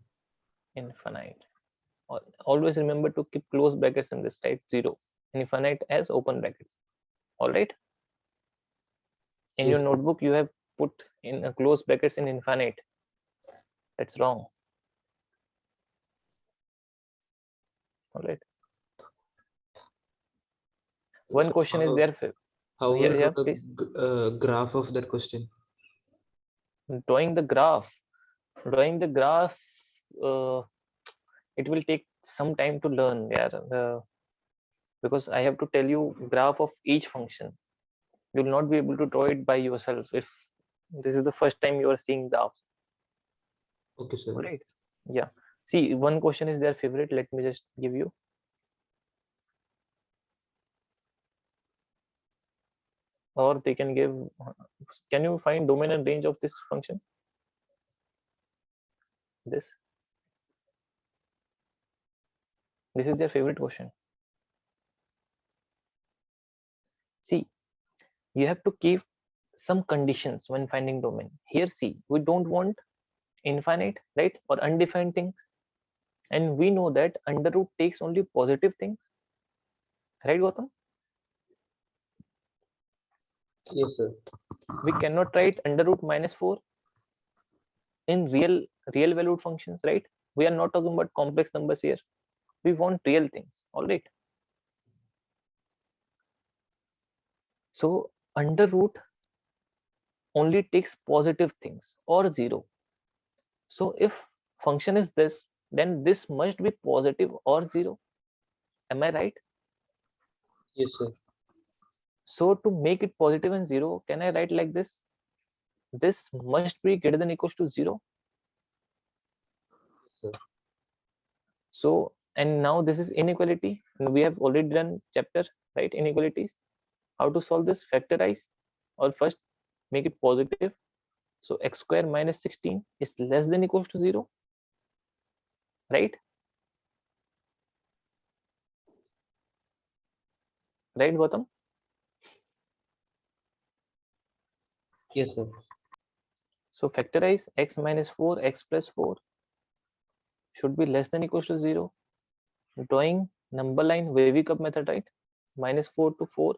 infinite. Always remember to keep close brackets in this type 0, infinite as open brackets. All right. In your Yes, sir. notebook, you have put in a close brackets in infinite. That's wrong. All right. One So question is there. how Yeah, will yeah, do please. the graph of that question? Drawing the graph. Drawing the graph. It will take some time to learn. Yeah. Because I have to tell you graph of each function. You will not be able to draw it by yourself if this is the first time you are seeing graphs. Okay, sir. All right. Yeah. See, one question is their favorite. Let me just give you. Or they can give. Can you find domain and range of this function? This. This is their favorite question. See, you have to keep some conditions when finding domain. Here, see, we don't want infinite, right, or undefined things, and we know that under root takes only positive things, right, Gautam? Yes, sir. We cannot write under root -4. in real valued functions, right? We are not talking about complex numbers here. We want real things. All right. So under root only takes positive things or 0. So if function is this, then this must be positive or 0. Am I right? Yes, sir. So to make it positive and 0, can I write like this? This must be greater than equals to 0. Yes, sir. So, and now this is inequality. And we have already done chapter, right? Inequalities. How to solve this? Factorize, or first make it positive. So x square minus 16 is less than equals to 0, right? Right, Gautam? Yes, sir. So factorize x minus 4, x plus 4 should be less than equals to 0. Drawing number line wavy cup method, right? Minus 4 to 4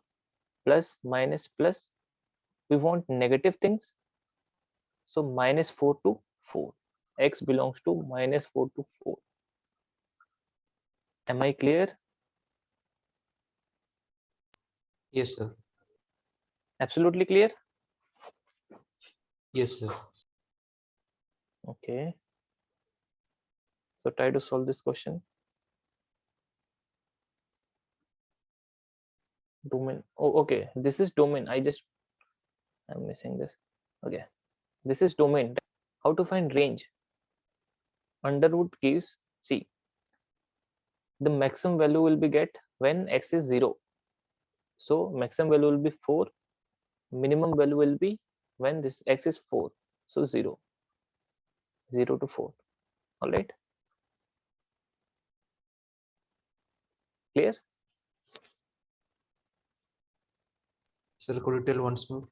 plus minus plus. We want negative things. So minus 4 to 4. X belongs to minus 4 to 4. Am I clear? Yes, sir. Absolutely clear? Yes, sir. Okay. So try to solve this question. Domain. Oh, okay. This is domain. I'm missing this. Okay. This is domain. How to find range? Under root gives, see, the maximum value will be get when x is 0. So maximum value will be 4. Minimum value will be when this x is 4. So 0. 0 to 4. All right. Clear? Sir, could you tell once more?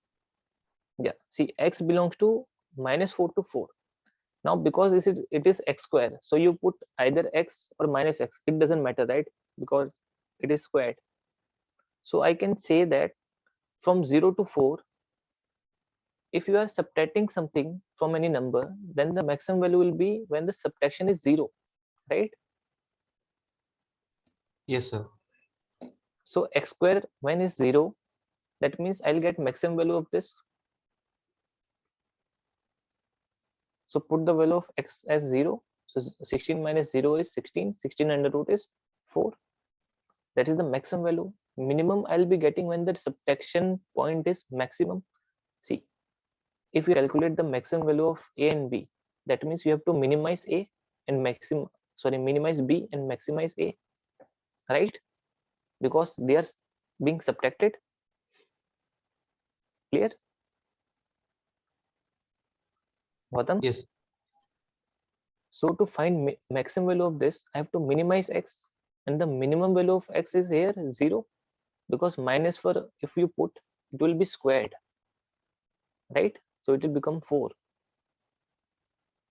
Yeah. See, x belongs to minus 4 to 4. Now because it is x square, so you put either x or minus x, it doesn't matter, right? Because it is squared. So I can say that from 0 to 4, if you are subtracting something from any number, then the maximum value will be when the subtraction is 0, right? Yes, sir. So x square when is 0, that means I'll get maximum value of this. So put the value of x as 0. So 16 minus 0 is 16. 16 under root is 4. That is the maximum value. Minimum I'll be getting when the subtraction point is maximum. See, if you calculate the maximum value of a and b, that means you have to minimize a and minimize b and maximize a, right? Because they are being subtracted. Clear? Gautam? Yes. So to find maximum value of this, I have to minimize x, and the minimum value of x is here 0, because minus for if you put, it will be squared, right? So it will become 4.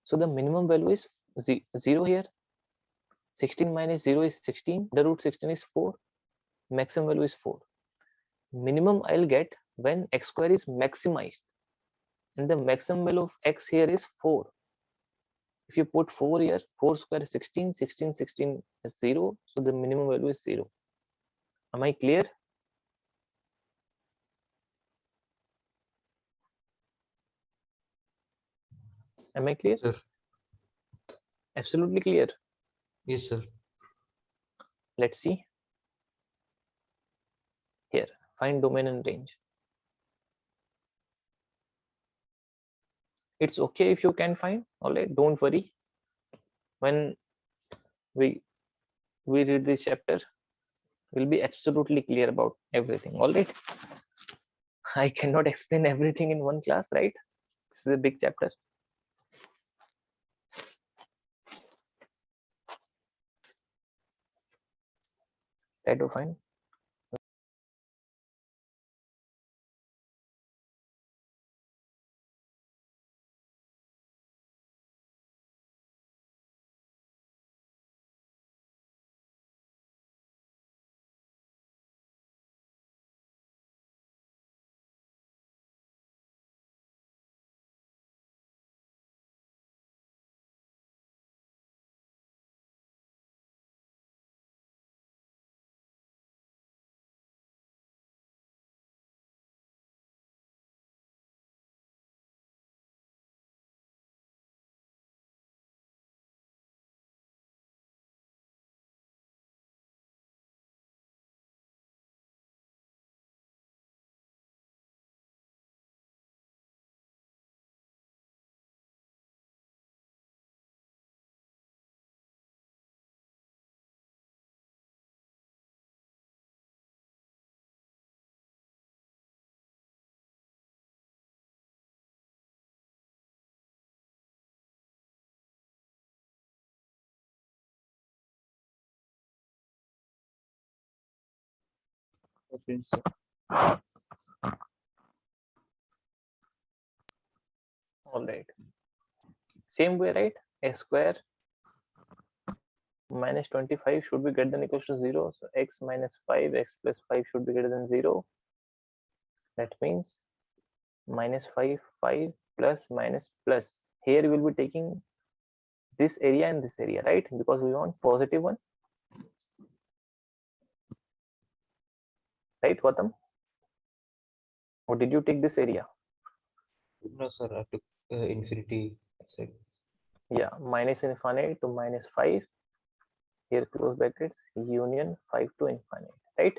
So the minimum value is 0 here. 16 minus 0 is 16. The root 16 is 4. Maximum value is 4. Minimum I'll get when x square is maximized, and the maximum value of x here is 4. If you put 4 here, 4 square is 16. 16 is 0. So the minimum value is 0. Am I clear? Am I clear? Sir. Absolutely clear. Yes, sir. Let's see. Here, find domain and range. It's okay if you can find. All right, don't worry. When we read this chapter, we'll be absolutely clear about everything. All right. I cannot explain everything in one class, right? This is a big chapter. Try to find. All right. Same way, right? A square minus 25 should be greater than or equal to 0. So x minus 5, x plus 5 should be greater than 0. That means minus 5, 5 plus minus plus. Here we will be taking this area and this area, right? Because we want positive one. Right, Gautam? Or did you take this area? No, sir, I took infinity side. Yeah, minus infinite to minus 5. Here close brackets, union 5 to infinite, right?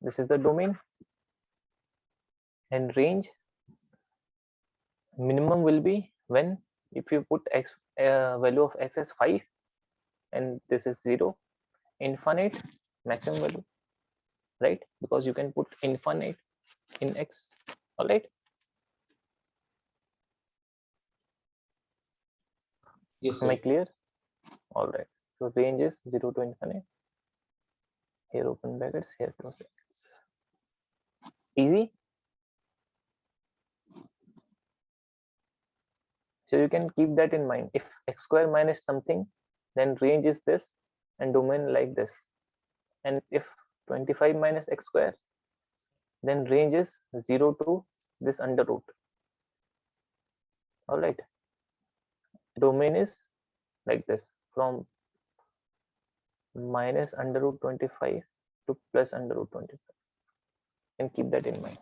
This is the domain. And range minimum will be when if you put x value of x as 5 and this is 0, infinite maximum value, right? Because you can put infinite in x. All right. Yes, Am I sir. clear? All right. So range is 0 to infinite. Here open brackets, here close brackets. Easy. So you can keep that in mind. If x square minus something, then range is this and domain like this. And if 25 minus x square, then range is 0 to this under root. All right. Domain is like this, from minus under root 25 to plus under root 25. And keep that in mind.